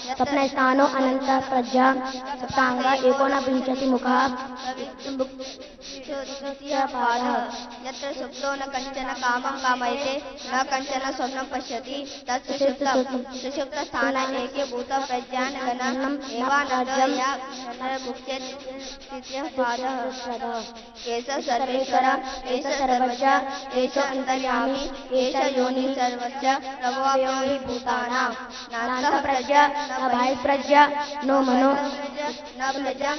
सप्तस्थानो अनंत प्रज्ञा सप्तांग एकोना विंशति मुखः पादः यत्र सुप्तो न कंचन कामं कामयते न कंचन स्वप्नं पश्यति तत् सुषुप्त स्थान एके भूत प्रज्ञान गणनम् एवानर्जं नरमुक्तेत् तृतीयः पादः एष सर्वेश्वर एष सर्वज्ञ एष अन्तर्यामी एष योनि सर्वस्य प्रभवो हि भूतानां नान्तः प्रज्ञा न बाह्य प्रज्ञा नो मनो न प्रज्ञं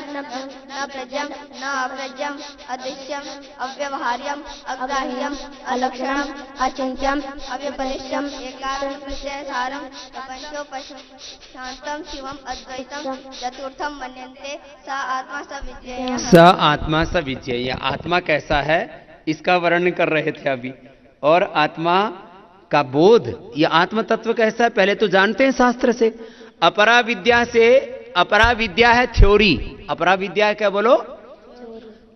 न अप्रज्ञं अदृश्यम् अव्यवहार्यम् अग्राह्यम् अलक्षणम् अचिन्त्यम् अव्यपदिश्यम् एकाग्रप्रत्ययसारम् प्रपञ्चोपशान्तं शिवम् अद्वैतं चतुर्थं मन्यन्ते स आत्मा स विज्ञेयः।
स आत्मा स विज्ञेयः। आत्मा कैसा है इसका वर्णन कर रहे थे अभी। और आत्मा का बोध, ये आत्म तत्व कैसा है पहले तो जानते हैं शास्त्र से। अपरा विद्या से, अपरा विद्या है थ्योरी। अपरा विद्या क्या बोलो?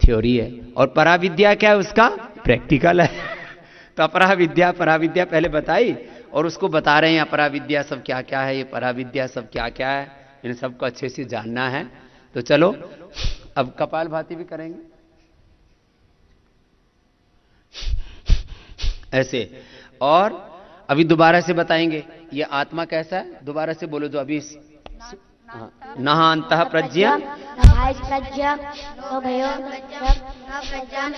थ्योरी है। और परा विद्या क्या है उसका? प्रैक्टिकल है। तो अपरा विद्या परा विद्या पहले बताई और उसको बता रहे हैं अपरा विद्या सब क्या क्या है, ये परा विद्या सब क्या क्या है, इन सबको अच्छे से जानना है। तो चलो अब कपाल भाती भी करेंगे। ऐसे। और अभी दोबारा से बताएंगे ये आत्मा कैसा है, दोबारा से बोलो जो अभी। नहा अंतः प्रज्ञा
न भाइस प्रज्ञा न भयो न प्रज्ञान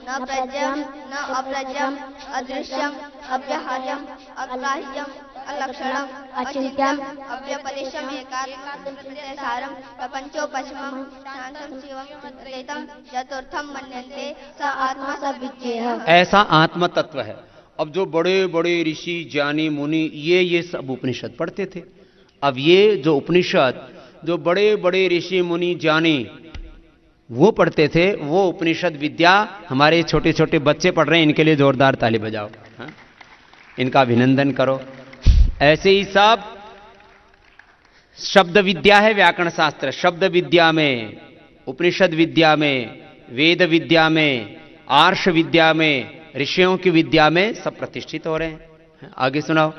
न प्रज्ञम न अप्रज्ञम अदृश्यम अव्यहार्यम अग्राह्यम अलक्षणम अचिंत्यम अव्यपदेशम एकात्मसारम प्रपंचोपशमम शांतम शिवम त्रेतम चतुर्थम मन्यन्ते स आत्मा स विज्ञेयः।
ऐसा आत्म तत्व है। अब जो बड़े बड़े ऋषि ज्ञानी मुनि ये सब उपनिषद पढ़ते थे। अब ये जो उपनिषद जो बड़े बड़े ऋषि मुनि ज्ञानी वो पढ़ते थे, वो उपनिषद विद्या हमारे छोटे छोटे बच्चे पढ़ रहे हैं। इनके लिए जोरदार ताली बजाओ, हाँ? इनका अभिनंदन करो। ऐसे ही सब शब्द विद्या है, व्याकरण शास्त्र शब्द विद्या में, उपनिषद विद्या में, वेद विद्या में, आर्ष विद्या में, ऋषियों की विद्या में सब प्रतिष्ठित हो रहे हैं। आगे सुनाओ।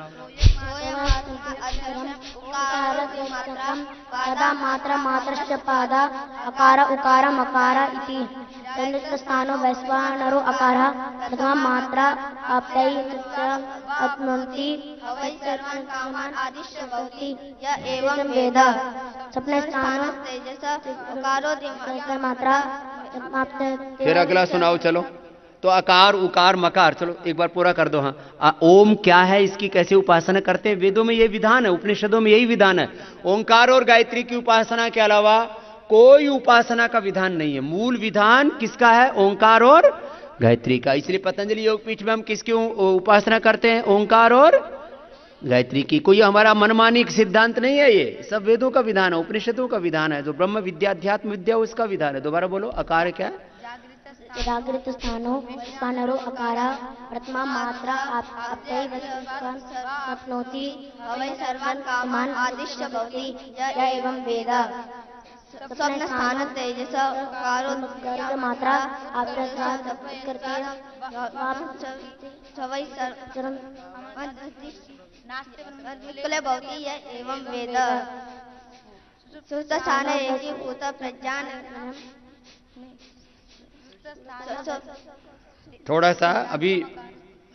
पादा मात्रा मात्रश्च पादा अकार उकार मकार इति तन्निस्थानो वैश्वानरो अकारः प्रथमा मात्रा आप्तै अप्नोति वै सर्वान् कामान् आदिश्य भवति य एवं वेद। सपने स्थानो तेजस उकारो दिमात्रा मात्रा आप्तै।
फिर अगला सुनाओ चलो। तो आकार उकार मकार, चलो एक बार पूरा कर दो। हाँ, ओम क्या है, इसकी कैसे उपासना करते हैं? वेदों में यही विधान है, उपनिषदों में यही विधान है। ओंकार और गायत्री की उपासना के अलावा कोई उपासना का विधान नहीं है। मूल विधान किसका है? ओंकार और गायत्री का। इसलिए पतंजलि योगपीठ में हम किसकी उपासना करते हैं? ओंकार और गायत्री की। कोई हमारा मनमानी सिद्धांत नहीं है, ये सब वेदों का विधान है, उपनिषदों का विधान है। जो ब्रह्म विद्या अध्यात्म विद्या उसका विधान है। दोबारा बोलो। आकार क्या है?
जागृत स्थानो वैश्वानरो अकारा प्रथमा मात्रा आप्तै वैश्वानरोति वै सर्वान् कामान् आदिश्य भवति य एवं वेद। स्वप्न स्थान तेजस उकारो मात्रा आप्तै वै सर्वान् भवति य एवं वेद। सुप्त स्थान एकीभूत प्रज्ञान।
थोड़ा सा अभी,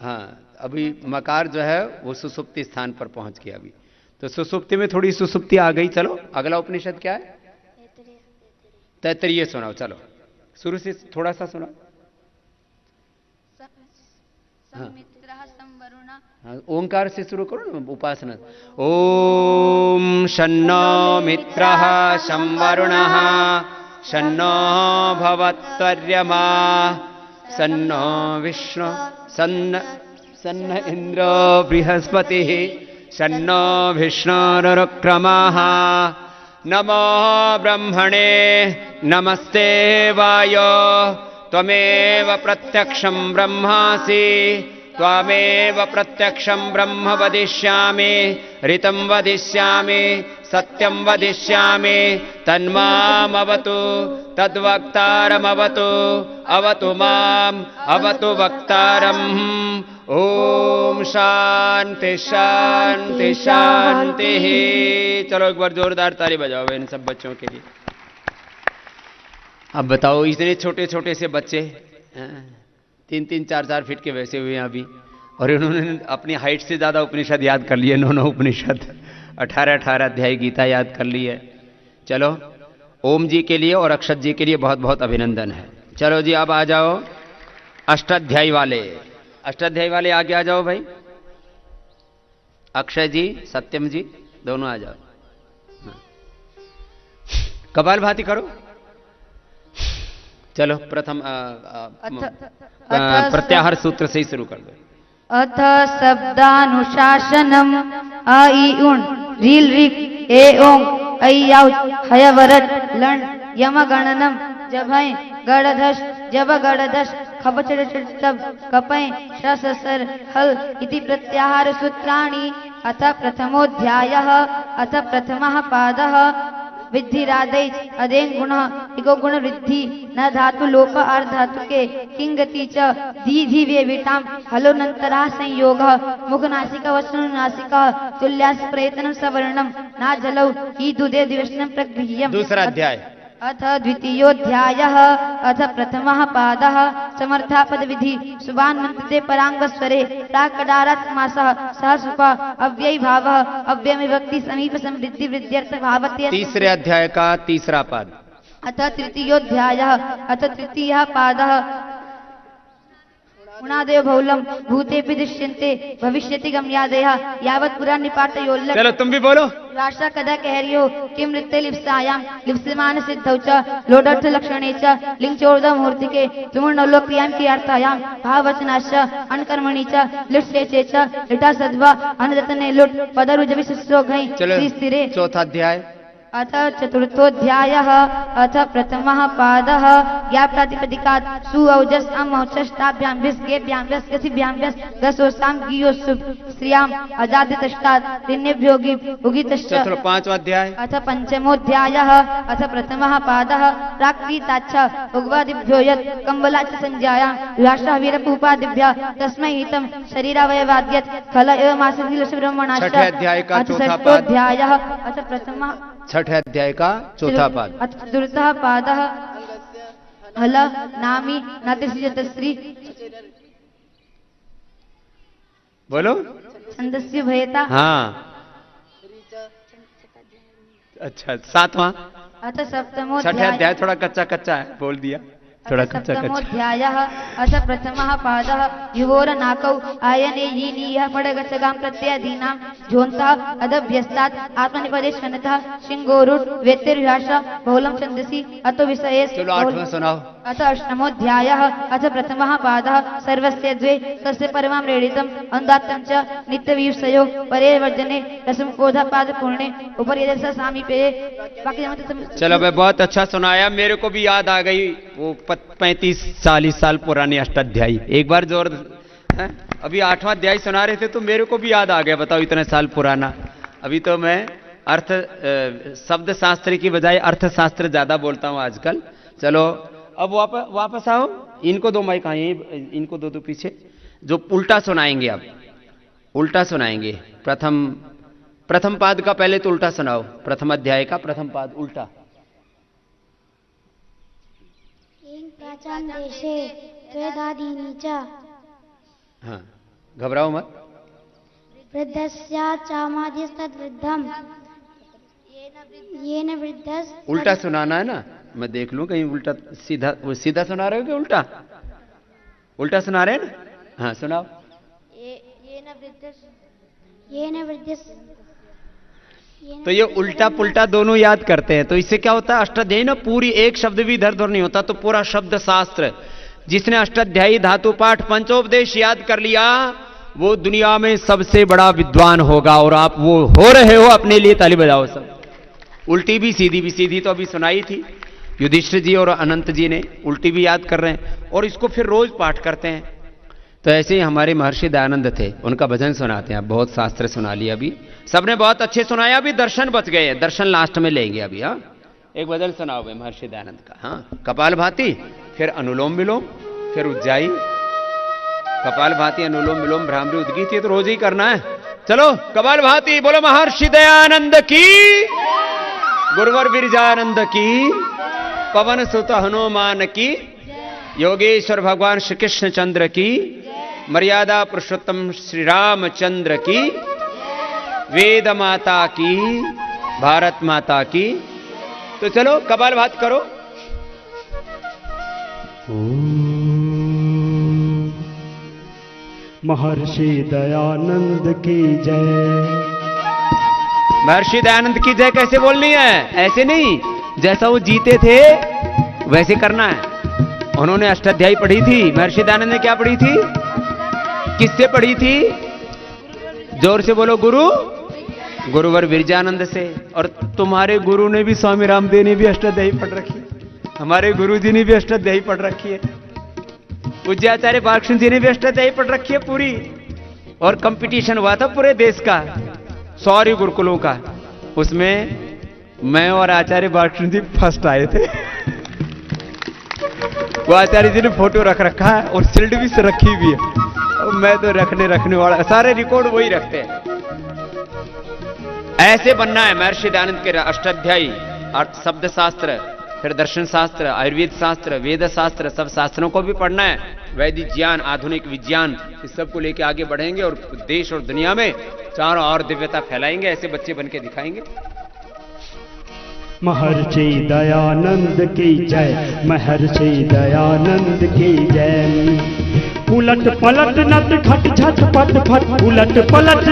हाँ अभी मकार जो है वो सुसुप्ति स्थान पर पहुंच गया। अभी तो सुसुप्ति में थोड़ी सुसुप्ति आ गई। चलो अगला उपनिषद क्या है? तैत्तरीय सुनाओ। चलो शुरू से थोड़ा सा सुनाओ। हाँ, ओंकार से शुरू करो ना उपासना। ओम शन्नो मित्रः शं वरुणः शन्नो भवत्वर्यमा सन्नो विष्णु सन्न इंद्रो बृहस्पतिः सन्नो विष्णुरुक्रमः। नमो ब्रह्मणे नमस्ते वायो त्वमेव प्रत्यक्षं ब्रह्मासि त्वमेव प्रत्यक्षं ब्रह्म वदिष्यामि ऋतं वदिष्यामि सत्यं वदिष्यामि तन्मामवतु तद्वक्तारमवतु अवतु माम् अवतु वक्तारम्। ओम शांति शांति शांति। चलो एक बार जोरदार ताली बजाओ इन सब बच्चों के लिए। अब बताओ इतने छोटे छोटे से बच्चे 3-3, 4-4 फीट के वैसे हुए हैं अभी, और इन्होंने अपनी हाइट से ज्यादा उपनिषद याद कर लिए। 9 उपनिषद 18 अध्याय गीता याद कर ली है। चलो ओम जी के लिए और अक्षत जी के लिए बहुत बहुत अभिनंदन है। चलो जी अब आ जाओ अष्टाध्यायी वाले। अष्टाध्यायी वाले आगे आ जाओ भाई। अक्षय जी सत्यम जी दोनों आ जाओ। कपालभाति करो। चलो प्रथम प्रत्याहार सूत्र से ही शुरू कर दो।
अथ शब्दानुशासनम अ इ उण रील ऋक ए ओं ऐ याउ हयवरट लण यम गणनम जभय गड़धश जब गड़धश खबचब कपय शससर हल इति प्रत्याहार सूत्राणि। अथ प्रथमोऽध्यायः। अथ प्रथमः पादः विद्धिरादैच अदेन गुणः इको गुण वृद्धि न धातु लोक अर्धातु के किंगति च दीधि वे विटाम हलोनंतरा संयोगः मुखनासिका वसनुनासिका तुल्यास प्रयत्नं सवर्णम ना जलौ ही दुदे दिवसनं प्रगृह्यम्।
दूसरा अध्याय।
अथ द्वितीयोऽध्यायः। अथ प्रथमः पादः समर्था पद विधि सुबान मंत्रते परांग स्वरे प्राकडारत मासः सहसुप अव्यय भावः अव्यय विभक्ति समीप समृद्धि वृद्ध्यर्थ भावत्य।
तीसरे अध्याय का तीसरा पद।
अथ तृतीयोऽध्यायः अथ तृतीयः पादः गुणादयो बहुलम भूतेपि दृश्यन्ते भविष्यति गम्यादयः यावत् पुरा निपातयोल्लक्।
चलो तुम भी बोलो।
राष्ट्र कदा कहरियो किम नृत्य लिप्सायाम लिप्समान सिद्धौ च लोडर्थ लक्षणे च लिंगचोर्द मूर्तिके तुमुर्नलोक्रियाम की अर्थायाम भाववचनाश्च अनकर्मणि च लिट्सेचे च लिटा सद्वा अनदतने लुट पदरुजवि सुस्रोघै स्थिरे।
चौथा अध्याय।
अथ चतुर्थोऽध्यायः अथ प्रथमः पादः ज्ञाप्रातिपदिकात् सुऔजस् अमौचष्टाभ्यां विस्गेभ्यां व्यस्कसिभ्यां व्यस्गसोस्तां गियोसुप् स्त्रियाम् अजादितष्टात् तिन्नेभ्योगी उगितश्च।
चलो पांचवा अध्याय।
अथ पंचमोऽध्यायः अथ प्रथमः पादः प्राक्तीताच्च उग्वादिभ्यो यत् कम्बलाच्च संज्ञायां राष्ट्रः वीरपूपादिभ्यः तस्मै हितं शरीरावयवाद्यत् खल एव मासखिलस्य ब्रह्मणाश्च।
छठे अध्याय का चौथा पाद।
षष्ठोऽध्यायः अथ प्रथमः
छठे अध्याय का चौथा पाद।
अथ चतुर्थः पादः हल नामी नातिश्री
बोलो।
छंदस्य भयता।
हाँ अच्छा सातवां।
अथ
छठे
सप्तमोऽध्यायः
अध्याय थोड़ा कच्चा कच्चा है, बोल दिया थोड़ा कच्चा कच्चा।
सप्तमोऽध्यायः अथ प्रथमः पादः युवोरनाकौ आयने यीनीयः पडगचगां प्रत्ययधीनां झोन्तः अदभ्यस्तात् आत्मनिपदेशनतः शिंगोरुट वेत्तिर्ह्याश बहुलं छन्दसि अतो विषये।
चलो आठवां सुनाओ।
अथ अष्टमोऽध्यायः अथ प्रथमः पादः सर्वस्य द्वे तस्य परमां रेडितम् अनुदात्तं च नित्यविषयो परे वर्जने रसमुपोधपादपूर्णे उपरियदर्श सामीपे।
चलो भाई बहुत अच्छा सुनाया, मेरे को भी याद आ गई वो 35-40 साल पुरानी अष्टाध्यायी। एक बार जोर है? अभी 8वां अध्याय सुना रहे थे तो मेरे को भी याद आ गया, बताओ इतने साल पुराना। अभी तो मैं अर्थ शब्द शास्त्र की बजाय अर्थशास्त्र ज्यादा बोलता हूं आजकल। चलो अब वापस आओ। इनको दो माइक आए, इनको दो पीछे, जो उल्टा सुनाएंगे। अब उल्टा सुनाएंगे। प्रथम पाद का पहले तो उल्टा सुनाओ। प्रथम अध्याय का प्रथम पाद उल्टा।
प्राचान देशे त्वेदादीनि च।
हाँ घबराओ मत।
वृद्धस्याचामाद्यस्तद्वृद्धम् येन वृद्धस्।
उल्टा सुनाना है ना, मैं देख लूं कहीं उल्टा सीधा सुना रहे हो कि उल्टा उल्टा सुना रहे हैं ना। हाँ सुनाओ।
येन वृद्धस्।
तो ये उल्टा पुल्टा दोनों याद करते हैं, तो इससे क्या होता है अष्टाध्यायी ना पूरी एक शब्द भी इधर उधर नहीं होता, तो पूरा शब्द शास्त्र जिसने अष्टाध्यायी धातु पाठ पंचोपदेश याद कर लिया वो दुनिया में सबसे बड़ा विद्वान होगा। और आप वो हो रहे हो, अपने लिए ताली बजाओ सब। उल्टी भी सीधी तो अभी सुनाई थी। युधिष्ठिर जी और अनंत जी ने उल्टी भी याद कर रहे हैं और इसको फिर रोज पाठ करते हैं। तो ऐसे ही हमारे महर्षि दयानंद थे, उनका भजन सुनाते हैं। बहुत शास्त्र सुना लिया, अभी सबने बहुत अच्छे सुनाया, अभी दर्शन बच गए। दर्शन लास्ट में लेंगे अभी। हाँ एक भजन सुनाओ भाई महर्षि दयानंद का। हाँ कपाल भाती, फिर अनुलोम विलोम, फिर उज्जाई। कपाल भाती अनुलोम विलोम भ्रामरी उद्गीत, ये तो रोज ही करना है। चलो कपाल भाती बोलो महर्षि दयानंद की, गुरुवर विरजानंद की, पवन सुत हनुमान की, योगेश्वर भगवान श्री कृष्ण चंद्र की, मर्यादा पुरुषोत्तम श्री रामचंद्र की, वेद माता की, भारत माता की। तो चलो कपाल भात करो।
महर्षि दयानंद की जय।
महर्षि दयानंद की जय कैसे बोलनी है? ऐसे नहीं, जैसा वो जीते थे वैसे करना है। उन्होंने अष्टाध्यायी पढ़ी थी, महर्षि दयानंद ने क्या पढ़ी थी? किससे पढ़ी थी? जोर से बोलो। गुरुवर विरजानंद से। और तुम्हारे गुरु ने भी, स्वामी रामदेव ने भी अष्टाध्यायी पढ़ रखी है, हमारे गुरु जी ने भी अष्टाध्यायी पढ़ रखी है, पूज्याचार्य बालकृष्ण जी ने भी अष्टाध्यायी पढ़ रखी है पूरी। और कंपटीशन हुआ था पूरे देश का, 100 गुरुकुलों का, उसमें मैं और आचार्य बालकृष्ण जी फर्स्ट आए थे। वो आचार्य जी ने फोटो रख रखा है और शील्ड भी से रखी हुई है। और मैं तो रखने वाला, सारे रिकॉर्ड वही रखते हैं। ऐसे बनना है महर्षि दयानंद के अष्टाध्यायी अर्थ शब्द शास्त्र फिर दर्शन शास्त्र, आयुर्वेद शास्त्र, वेद शास्त्र, सब शास्त्रों को भी पढ़ना है। वैदिक ज्ञान, आधुनिक विज्ञान, इस सब को लेके आगे बढ़ेंगे और देश और दुनिया में चारों ओर दिव्यता फैलाएंगे। ऐसे बच्चे बन के दिखाएंगे।
महर्षि दयानंद की जय, महर्षि दयानंद की जय। उलट पलट नट खट झट पट फट, उलट पलट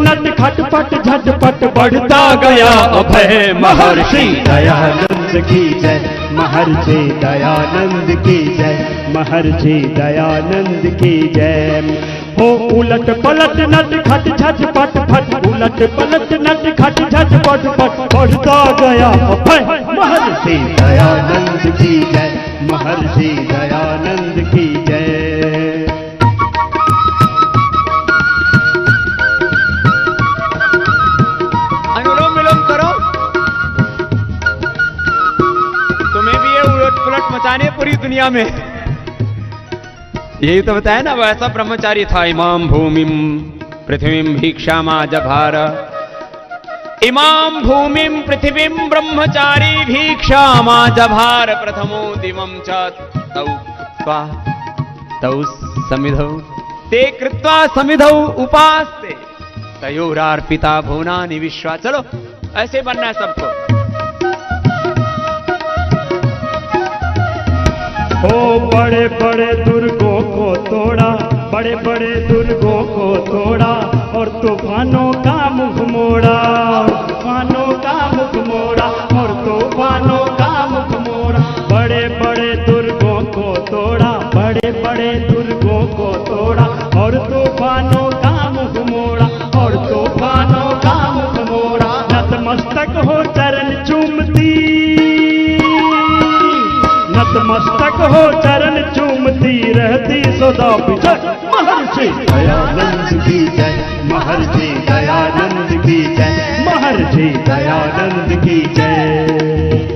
नट खट पट झट पट, बढ़ता गया अभय। महर्षि दयानंद की जय, महर्षि दयानंद की जय, महर्षि दयानंद की जय। हो उलट पलट नट खट झट पट फट, उलट पलट नट खट झट पट पट, बढ़ता गया अभय। महर्षि दयानंद की जय, महर्षि दयानंद की जय।
अनुलोम विलोम करो, तुम्हें भी ये उलट पुलट मचाने पूरी दुनिया में। यही तो बताया ना, वैसा ब्रह्मचारी था। इमाम भूमिम पृथ्वीम भिक्षामा जभार, इमाम भूमिम पृथ्वीम ब्रह्मचारी भिक्षामा जभार, प्रथमो दिवम च तौ समिधौ ते कृत्वा समिधौ उपास्ते तयोरार्पिता भुवनानि विश्वा। चलो ऐसे बनना है सबको।
ओ बड़े बड़े दुर्गों को तोड़ा, बड़े बड़े दुर्गों को तोड़ा, और तूफानों का मुख मोड़ा, तूफानों का मुख मोड़ा, और तूफानों का मुख मोड़ा। बड़े बड़े दुर्गों को तोड़ा, बड़े बड़े दुर्गों को तोड़ा, और तूफानों का मुख मोड़ा, और तूफानों का मुख मोड़ा। नतमस्तक हो चरण चूमती, नतमस्तक हो चरण चूमती रहती सदा विजय। महर्षि दयानंद की जय, महर्षि दयानंद की जय, महर्षि दयानंद की जय।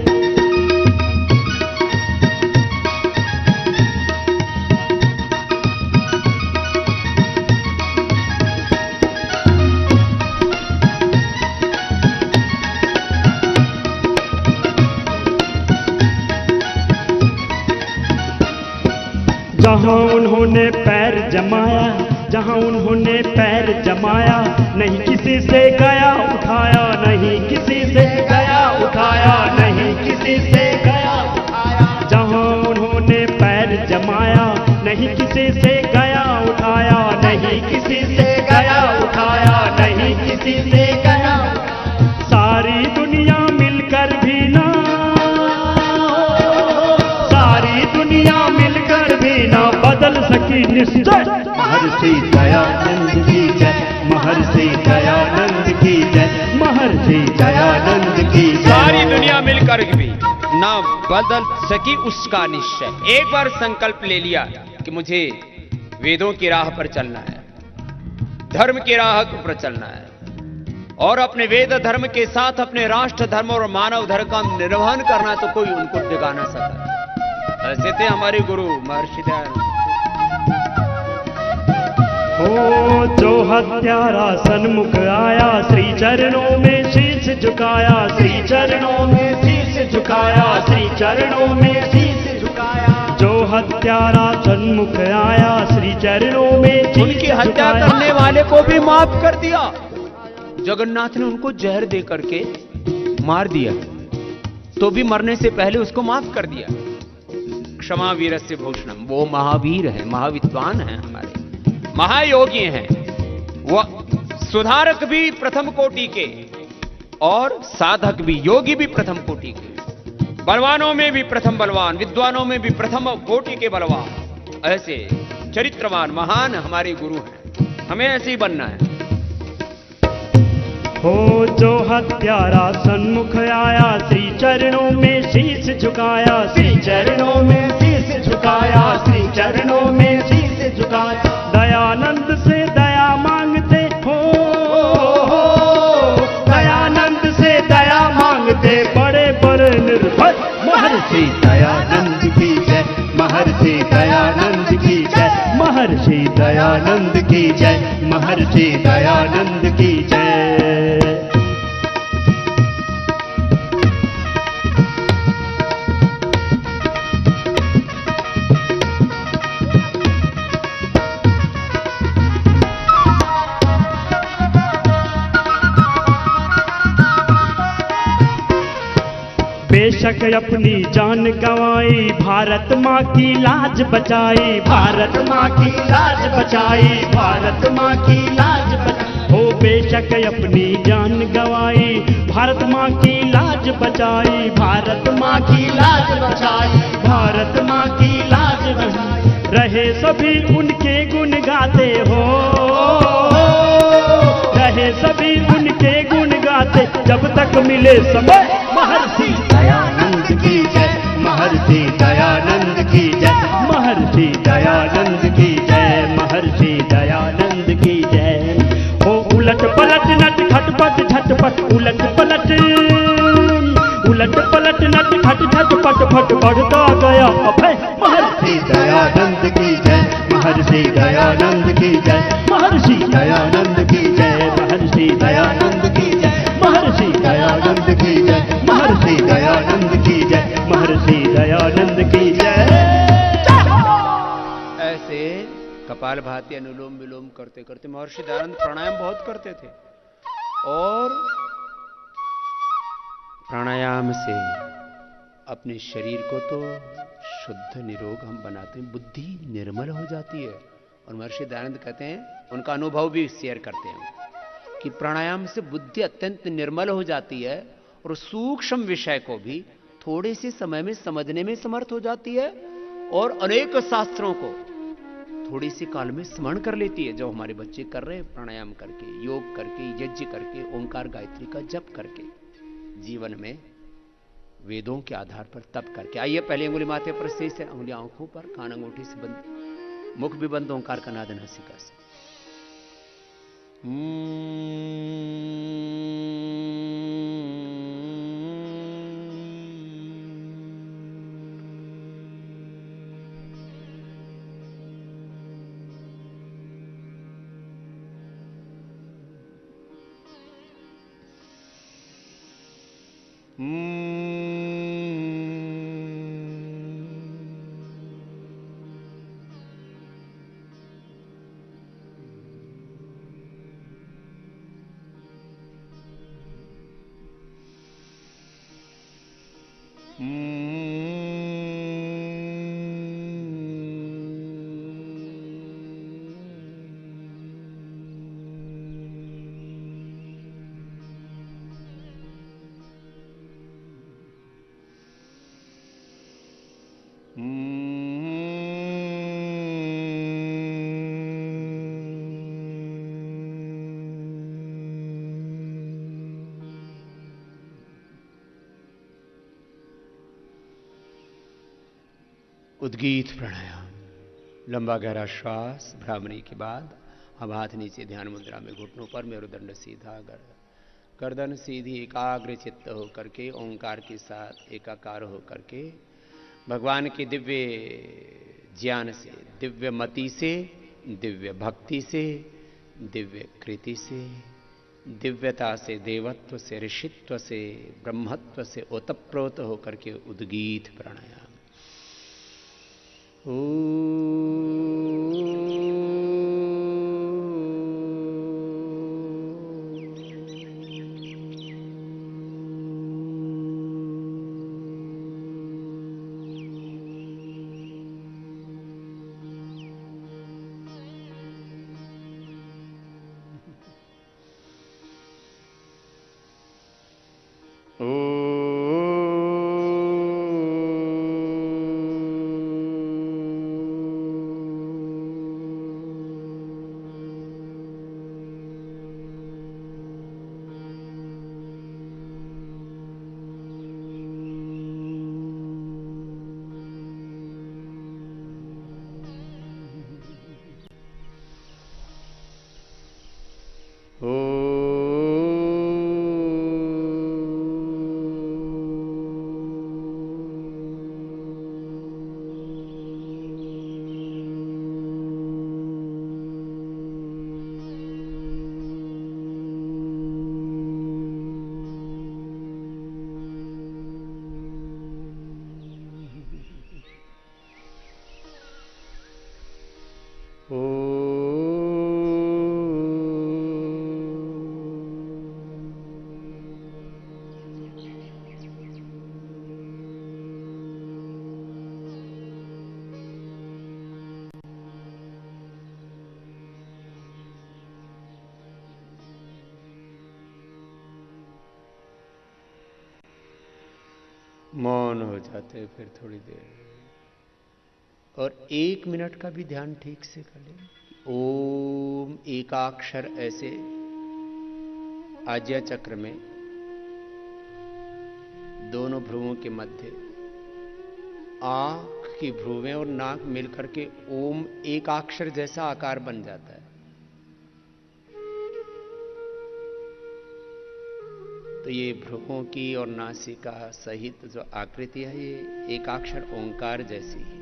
जहाँ उन्होंने पैर जमाया, जहाँ उन्होंने पैर जमाया, नहीं किसी से गया उठाया, नहीं किसी से गया उठाया, नहीं किसी से गया उठाया। जहाँ उन्होंने पैर जमाया, नहीं किसी से गया उठाया, नहीं किसी से गया उठाया, नहीं किसी से गया। सारी दुनिया मिलकर भी ना, सारी दुनिया मिलकर भी ना बदल सकी निश्चय। महर्षि दयानंद की जय, महर्षि दयानंद की जय, महर्षि दयानंद की जय।
सारी दुनिया मिलकर भी ना बदल सकी उसका निश्चय। एक बार संकल्प ले लिया कि मुझे वेदों की राह पर चलना है, धर्म की राह पर चलना है, और अपने वेद धर्म के साथ अपने राष्ट्र धर्म और मानव धर्म का निर्वहन करना, तो कोई उनको डिगा ना सका। ऐसे थे हमारे गुरु महर्षि दयानंद।
ओ जो हत्यारा सन्मुख आया, श्री चरणों में शीश झुकाया, श्री चरणों में शीश झुकाया, श्री चरणों में शीश झुकाया। जो हत्यारा सन्मुख आया, श्री चरणों में शीश
उनकी हत्या करने वाले को भी माफ कर दिया। जगन्नाथ ने उनको जहर दे करके मार दिया, तो भी मरने से पहले उसको माफ कर दिया। क्षमा वीरस्य भूषणम, वो महावीर है, महाविद्वान है, हमारे महायोगी हैं। वो सुधारक भी प्रथम कोटि के और साधक भी, योगी भी प्रथम कोटि के, बलवानों में भी प्रथम बलवान, विद्वानों में भी प्रथम कोटि के बलवान। ऐसे चरित्रवान महान हमारे गुरु हैं, हमें ऐसे ही बनना है।
हो जो हत्यारा सन्मुख आया, श्री चरणों में शीश झुकाया, श्री चरणों में शीश झुकाया, श्री चरणों में शीश झुकाया। दयानंद से दया मांगते हो, दयानंद से दया मांगते बड़े बड़े निर्भय। महर्षि दयानंद की जय, महर्षि दयानंद की जय, महर्षि दयानंद की जय, महर्षि दयानंद की जय। बेशक अपनी जान गंवाई, भारत माँ की लाज बचाई, भारत माँ की लाज बचाई, भारत माँ की लाज बचाई। हो बेशक अपनी जान गंवाई, भारत माँ की लाज बचाई, भारत माँ की लाज बचाई, भारत माँ की लाज बचाई। रहे सभी उनके गुण गाते हो, रहे सभी उनके गुण गाते जब तक मिले समय। महर्षि दयानंद की जय, महर्षि दयानंद की जय, महर्षि दयानंद की जय, महर्षि दयानंद की जय। हो उलट पलट नट खटपट झटपट, उलट पलट, उलट पलट नट खट झटपट फट बढ़ता गया अभय। महर्षि दयानंद की जय, महर्षि दयानंद की जय, महर्षि दयानंद की जय, महर्षि दयानंद की जय, महर्षि दयानंद की जय, महर्षि दयानंद की जय, महर्षि दयानंद की जय।
ऐसे कपाल भाती अनुलोम विलोम करते करते महर्षि दयानंद प्राणायाम बहुत करते थे। और प्राणायाम से अपने शरीर को तो शुद्ध निरोग हम बनाते हैं, बुद्धि निर्मल हो जाती है। और महर्षि दयानंद कहते हैं, उनका अनुभव भी शेयर करते हैं कि प्राणायाम से बुद्धि अत्यंत निर्मल हो जाती है और सूक्ष्म विषय को भी थोड़े से समय में समझने में समर्थ हो जाती है और अनेक शास्त्रों को थोड़ी सी काल में स्मरण कर लेती है। जो हमारे बच्चे कर रहे हैं प्राणायाम करके, योग करके, यज्ञ करके, ओंकार गायत्री का जप करके, जीवन में वेदों के आधार पर तप करके। आइए पहले अंगुली माथे पर शेष है, अंगुली आंखों पर, कान अंगूठी से बंद, मुख भी बंद, ओंकार का नाद नासिका से। उद्गीत प्राणायाम। लंबा गहरा श्वास, भ्रामरी के बाद हम हाथ नीचे ध्यान मुद्रा में, घुटनों पर, मेरुदंड सीधा, गर्दन सीधी, एकाग्र चित्त होकर के ओंकार के साथ एकाकार होकर के भगवान के दिव्य ज्ञान से, दिव्य मति से, दिव्य भक्ति से, दिव्य कृति से, दिव्यता से, देवत्व से, ऋषित्व से, ब्रह्मत्व से ओतप्रोत होकर के उद्गीत प्राणायाम। मौन हो जाते हैं फिर थोड़ी देर, और 1 मिनट का भी ध्यान ठीक से कर लें। ओम एकाक्षर ऐसे आज्ञा चक्र में दोनों भ्रुवों के मध्य आंख की भ्रुवें और नाक मिलकर के ओम एकाक्षर जैसा आकार बन जाता है। तो ये भ्रुवों की और नासिका सहित जो आकृति है ये एकाक्षर ओंकार जैसी है,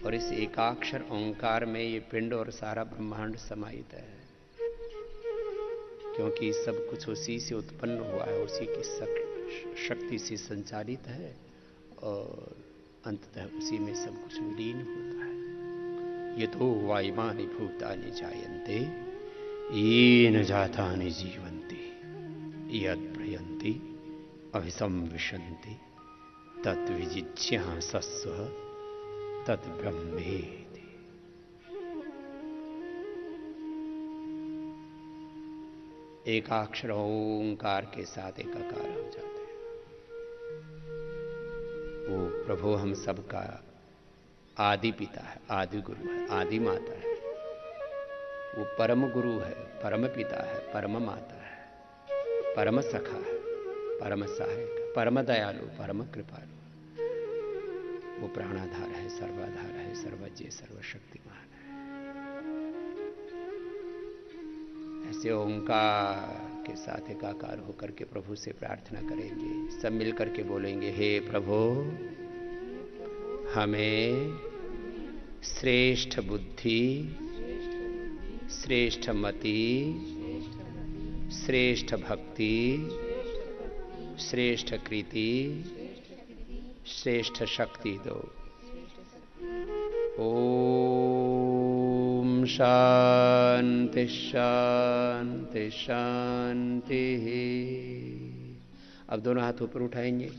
और इस एकाक्षर ओंकार में ये पिंड और सारा ब्रह्मांड समाहित है, क्योंकि सब कुछ उसी से उत्पन्न हुआ है, उसी की शक्ति से संचालित है, और अंततः उसी में सब कुछ लीन होता है। ये तो वायुमानि भूतानि जायन्ते येन जातानि जीवन्ति यत् प्रयन्ति अभिसंविशन्ति तद्विजिज्ञासस्व तद्ब्रह्मेति। एकाक्षर ओंकार के साथ एकाकार हो जाते हैं। वो प्रभु हम सबका आदि पिता है, आदि गुरु है, आदि माता है। वो परम गुरु है, परम पिता है, परम माता है, परम सखा है, परम सहायक, परम दयालु, परम कृपालु। वो प्राणाधार है, सर्वाधार है, सर्वज्ञ सर्वशक्तिमान है। ऐसे ओंकार के साथ एकाकार होकर के प्रभु से प्रार्थना करेंगे। सब मिलकर के बोलेंगे, हे प्रभु हमें श्रेष्ठ बुद्धि, श्रेष्ठ मति, श्रेष्ठ भक्ति, श्रेष्ठ कृति, श्रेष्ठ शक्ति दो। ओम शांति शांति शांति। अब दोनों हाथ ऊपर उठाएंगे।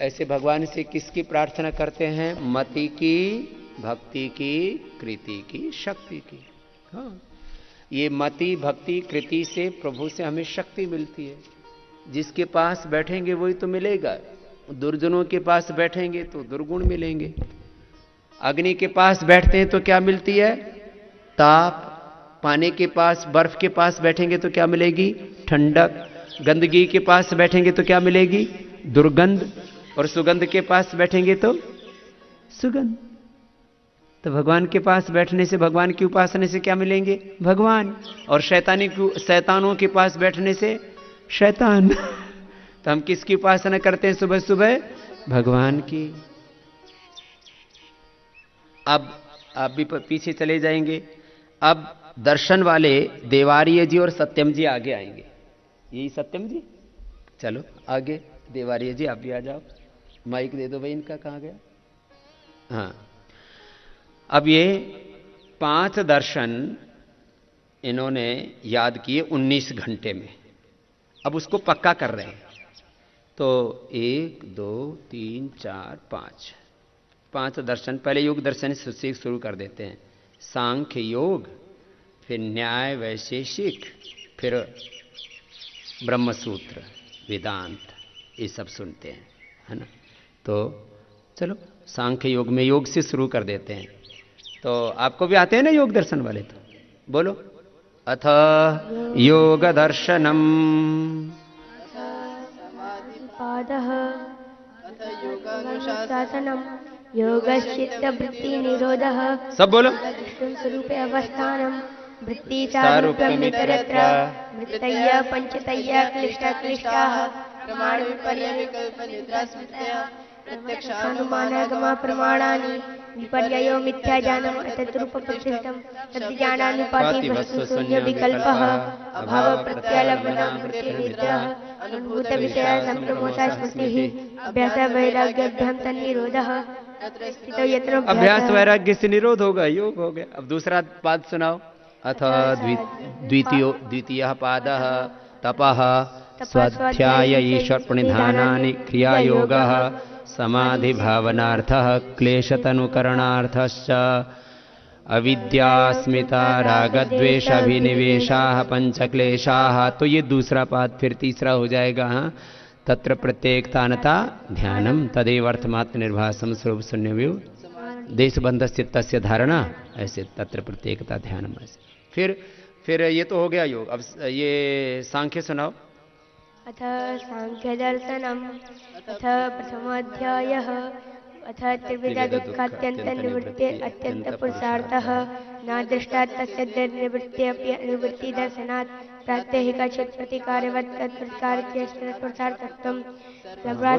ऐसे भगवान से किसकी प्रार्थना करते हैं? मति की, भक्ति की, कृति की, शक्ति की। हाँ, ये मति भक्ति कृति से प्रभु से हमें शक्ति मिलती है। जिसके पास बैठेंगे वही तो मिलेगा। दुर्जनों के पास बैठेंगे तो दुर्गुण मिलेंगे। अग्नि के पास बैठते हैं तो क्या मिलती है? ताप। पानी के पास, बर्फ के पास बैठेंगे तो क्या मिलेगी? ठंडक। गंदगी के पास बैठेंगे तो क्या मिलेगी? दुर्गंध। और सुगंध के पास बैठेंगे तो सुगंध। तो भगवान के पास बैठने से, भगवान की उपासना से क्या मिलेंगे? भगवान। और शैतानों के पास बैठने से शैतान। तो हम किसकी उपासना करते हैं सुबह सुबह? भगवान की। अब आप भी पीछे चले जाएंगे। अब दर्शन वाले देवारिया जी और सत्यम जी आगे आएंगे। यही सत्यम जी, चलो आगे। देवारिया जी आप भी आ जाओ। माइक दे दो भाई, इनका कहाँ गया? हाँ, अब ये 5 दर्शन इन्होंने याद किए 19 घंटे में। अब उसको पक्का कर रहे हैं। तो 1 2 3 4 5 दर्शन। पहले योग दर्शन से शुरू कर देते हैं। सांख्य योग, फिर न्याय वैशेषिक, फिर ब्रह्मसूत्र, वेदांत, ये सब सुनते हैं, है ना। तो चलो सांख्य योग में योग से शुरू कर देते हैं। तो आपको भी आते हैं ना योग दर्शन वाले? तो बोलो। अथ योग दर्शनम
पादः योगानुशासनम योगश्चित्तवृत्ति निरोधः।
सब बोलो।
स्वरूपे अवस्थानम वृत्ति सारूप्यम इतरत्र वृत्तयः पंचतयः क्लिष्टाः प्रमाण विपर्य विकल्प निद्रा स्मृतयः प्रत्यक्षानुमानागमा प्रमाणानि विपर्ययो मिथ्या ज्ञानम् अतद्रूप प्रतिष्ठितं तद्ज्ञानानुपाति वस्तु शून्य विकल्पः अभाव प्रत्यालम्बनं वृत्तिनिद्रा अनुभूत विषय संप्रमोता स्मृतिः अभ्यास वैराग्याभ्याम तन्निरोधः।
अभ्यास वैराग्य से निरोध होगा, योग हो गया। अब दूसरा पाद सुनाओ। अथ द्वितीयः पादः तपः स्वाध्याय ईश्वर प्रणिधानानि क्रियायोगः समाधि भावनार्थः क्लेशतनुकरणार्थश्च अविद्यास्मिता रागद्वेष अभिनिवेशाः पंचक्लेशाः। तो ये दूसरा पाद। फिर तीसरा हो जाएगा। हाँ, तत्र प्रत्येकतानता ध्यानम तदेव अर्थमात्र निर्भासम स्वरूप शून्यव्यू देशबंध से तस्य धारणा, ऐसे तत्र प्रत्येकता ध्यानम। ऐसे फिर ये तो हो गया योग। अब ये सांख्य सुनाओ।
अथ सांख्य दर्शनम अथ प्रथमोऽध्यायः अथ त्रिविध दुःखात्यन्त निवृत्ति अत्यंत पुरुषार्थः न दृष्टा तस्य निर्वृत्ति अपि निवृत्ति दर्शनात् प्रात्यहिक प्रतिकारवत् तत्पुरुषार्थत्वं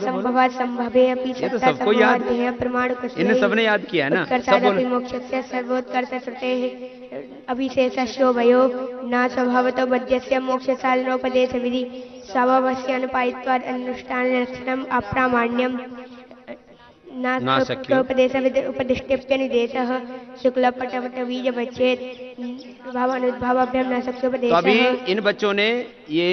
संभवात् संभवे अपि सत्ता प्रमाण कुशले
इन्हें सबने याद किया है ना, सब बोलो।
मोक्षस्य सर्वोत्कर्ष श्रुतेः अविशेषस्यो वयो न स्वभावतो बध्यस्य मोक्षसाधनोपदेश विधि स्वभावस्य अनुपायित्वात् अनुष्ठान लक्षणम् अप्रामाण्यम् न शक्योपदेश उपदिष्टेप्यनुदेशः शुक्लपटवट बीज बचेत भावानुद्भावाभ्याम न शक्योपदेश।
तो अभी इन बच्चों ने ये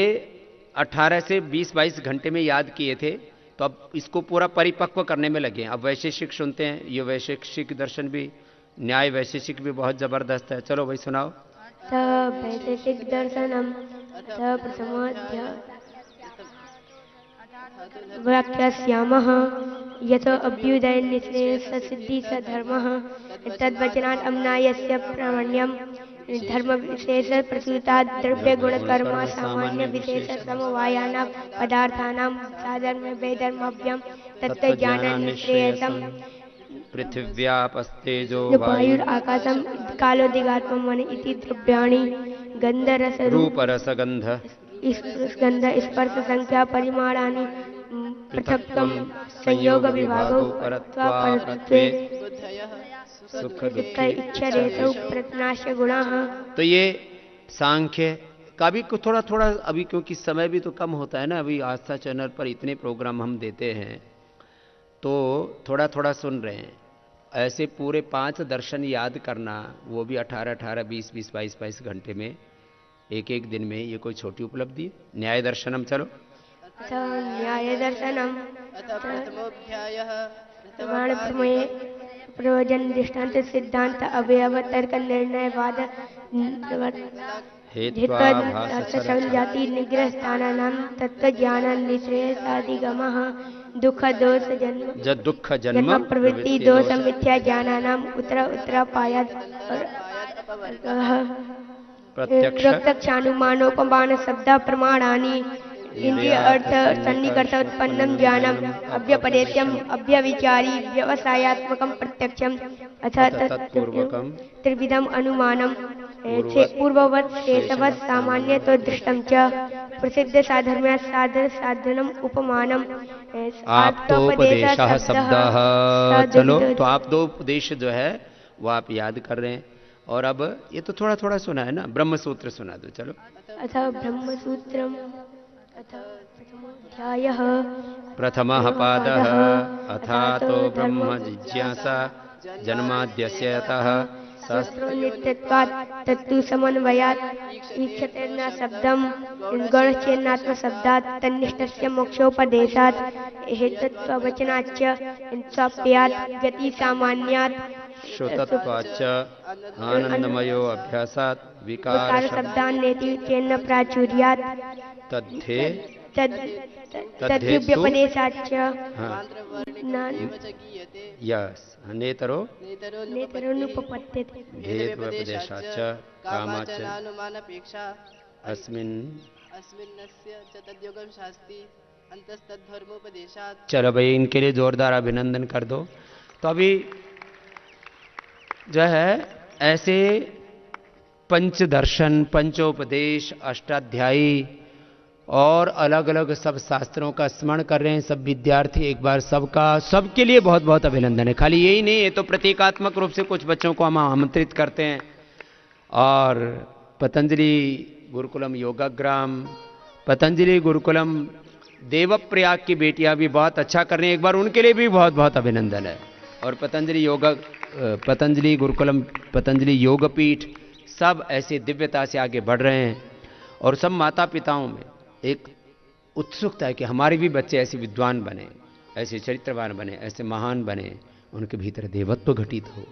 18 से 20-22 घंटे में याद किए थे, तो अब इसको पूरा परिपक्व करने में लगे। अब वैशेषिक सुनते हैं। ये वैशेषिक दर्शन भी, न्याय वैशेषिक भी बहुत जबरदस्त है। चलो भाई सुनाओ।
वैशेषिक दर्शनम प्रथमोऽध्यायः वाक्यस्यामः यतो अभ्युदय निश्रेयस सिद्धि स धर्मः तद्वचनात् अम्नायस्य प्रामाण्यं धर्म विशेष प्रसूतात् द्रव्य गुण कर्म सामान्य विशेष समवायानां पदार्थानां साधर्म वैधर्मभ्यं तत्त्व ज्ञान निश्रेयसम्
पृथिव्यापस्तेजो
वायुर आकाशम कालो दिगात्मम मन इति द्रव्याणि गंधरस
रूप रसगंध
गंध स्पर्श संख्या परिमाणानि पृथक्त्वं संयोग विभागो परत्वे सुख दुःख इच्छा रेतौ प्रत्नाश्य गुणाः।
तो ये सांख्य का भी थोड़ा थोड़ा अभी, क्योंकि समय भी तो कम होता है ना, अभी आस्था चैनल पर इतने प्रोग्राम हम देते हैं तो थोड़ा थोड़ा सुन रहे हैं। ऐसे पूरे 5 दर्शन याद करना, वो भी 18-18, 20-20, 22-22 घंटे में, एक दिन में, ये कोई छोटी उपलब्धि है। न्याय दर्शनम चलो।
न्याय दर्शनम प्रमाण प्रमेय प्रयोजन दृष्टांत सिद्धांत अवयव तर्क निर्णय वाद जाति निग्रह स्थानानां तत्व ज्ञान निश्रेयसादिगमः दुख दोष जन्म प्रवृत्ति दोष मिथ्या ज्ञानानाम् उत्तरापायात् प्रत्यक्षानुमानोपमान शब्द प्रमाणानि इंद्रिय अर्थ सन्निकर्ष उत्पन्नम ज्ञानम अव्यपदेत्यम अव्यविचारी व्यवसायात्मकम प्रत्यक्षम अथ तत्पूर्वकम त्रिविधम अनुमानम पूर्ववत् शेषवत् सामान्य तो दृष्टम च प्रसिद्ध साधर्म्य साधर साधनम उपमानम
आप्तोपदेशः शब्दः। चलो, तो आप दो उपदेश जो है वो आप याद कर रहे हैं। और अब ये तो थोड़ा थोड़ा सुना है ना, ब्रह्म सूत्र सुना दो। चलो।
अथ ब्रह्म सूत्रम अथ प्रथमोऽध्यायः
प्रथमः पादः अथातो ब्रह्म जिज्ञासा जन्माद्यस्य यतः
नित्यत्वात् तत्तु समन्वयात् ईक्षते न शब्दं गणश्चेन्नात्म शब्दात् तन्निष्ठस्य मोक्षोपदेशात् हेतुत्ववचनाच्च स्वाप्यात् गति सामान्यात्
श्रुतत्वाच्च आनंदमयो अभ्यासात् विकार
शब्दान्नेति चेन्न प्राचुर्यात्
तद्धे
तद्व्यपदेशाच्च
यस नेतरो
नेतरोनुपपद्यते
भेदव्यपदेशाच्च कामाच्च अस्मिन् चलो भाई, इनके लिए जोरदार अभिनंदन कर दो। तो अभी जो है ऐसे पंचदर्शन, पंचोपदेश, अष्टाध्यायी और अलग अलग सब शास्त्रों का स्मरण कर रहे हैं सब विद्यार्थी। एक बार सबके लिए बहुत बहुत अभिनंदन है। खाली यही नहीं, ये तो प्रतीकात्मक रूप से कुछ बच्चों को हम आमंत्रित करते हैं। और पतंजलि गुरुकुलम योगाग्राम, पतंजलि गुरुकुलम देवप्रयाग की बेटियां भी बहुत अच्छा कर रही हैं। एक बार उनके लिए भी बहुत बहुत अभिनंदन है। और पतंजलि गुरुकुलम, पतंजलि योगपीठ, सब ऐसे दिव्यता से आगे बढ़ रहे हैं। और सब माता पिताओं में एक उत्सुकता है कि हमारे भी बच्चे ऐसे विद्वान बने, ऐसे चरित्रवान बने, ऐसे महान बने, उनके भीतर देवत्व घटित हो।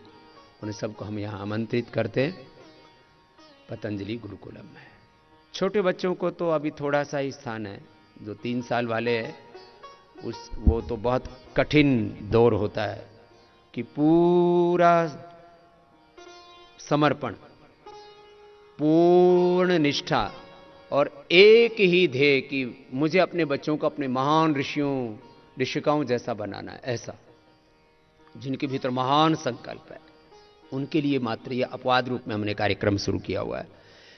उन सबको हम यहाँ आमंत्रित करते हैं पतंजलि गुरुकुलम में। छोटे बच्चों को तो अभी थोड़ा सा ही स्थान है, जो 3 साल वाले हैं वो तो बहुत कठिन दौर होता है कि पूरा समर्पण, पूर्ण निष्ठा और एक ही ध्येय कि मुझे अपने बच्चों को अपने महान ऋषियों ऋषिकाओं जैसा बनाना है, ऐसा जिनके भीतर महान संकल्प है, उनके लिए मात्र ये अपवाद रूप में हमने कार्यक्रम शुरू किया हुआ है।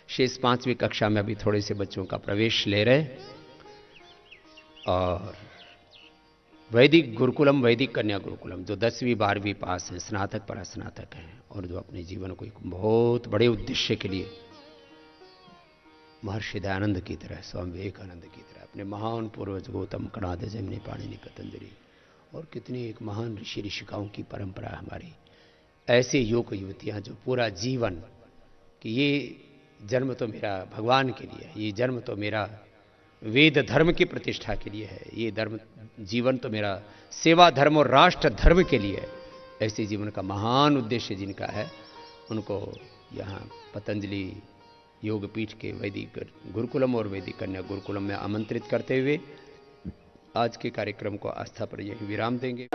शेष 5वीं कक्षा में अभी थोड़े से बच्चों का प्रवेश ले रहे, और वैदिक गुरुकुलम, वैदिक कन्या गुरुकुलम, जो 10वीं 12वीं पास हैं, स्नातक परास्नातक हैं, और जो अपने जीवन को एक बहुत बड़े उद्देश्य के लिए महर्षि दयानंद की तरह, स्वामी विवेकानंद की तरह, अपने महान पूर्वज गौतम, कणाद, जैमिनी, पाणिनि, पतंजलि और कितनी एक महान ऋषि ऋषिकाओं की परंपरा हमारी, ऐसे युवक युवतियां जो पूरा जीवन कि ये जन्म तो मेरा भगवान के लिए है, ये जन्म तो मेरा वेद धर्म की प्रतिष्ठा के लिए है, ये जीवन तो मेरा सेवा धर्म और राष्ट्र धर्म के लिए है, ऐसे जीवन का महान उद्देश्य जिनका है, उनको यहाँ पतंजलि योगपीठ के वैदिक गुरुकुलम और वैदिक कन्या गुरुकुलम में आमंत्रित करते हुए आज के कार्यक्रम को आस्था पर यही विराम देंगे।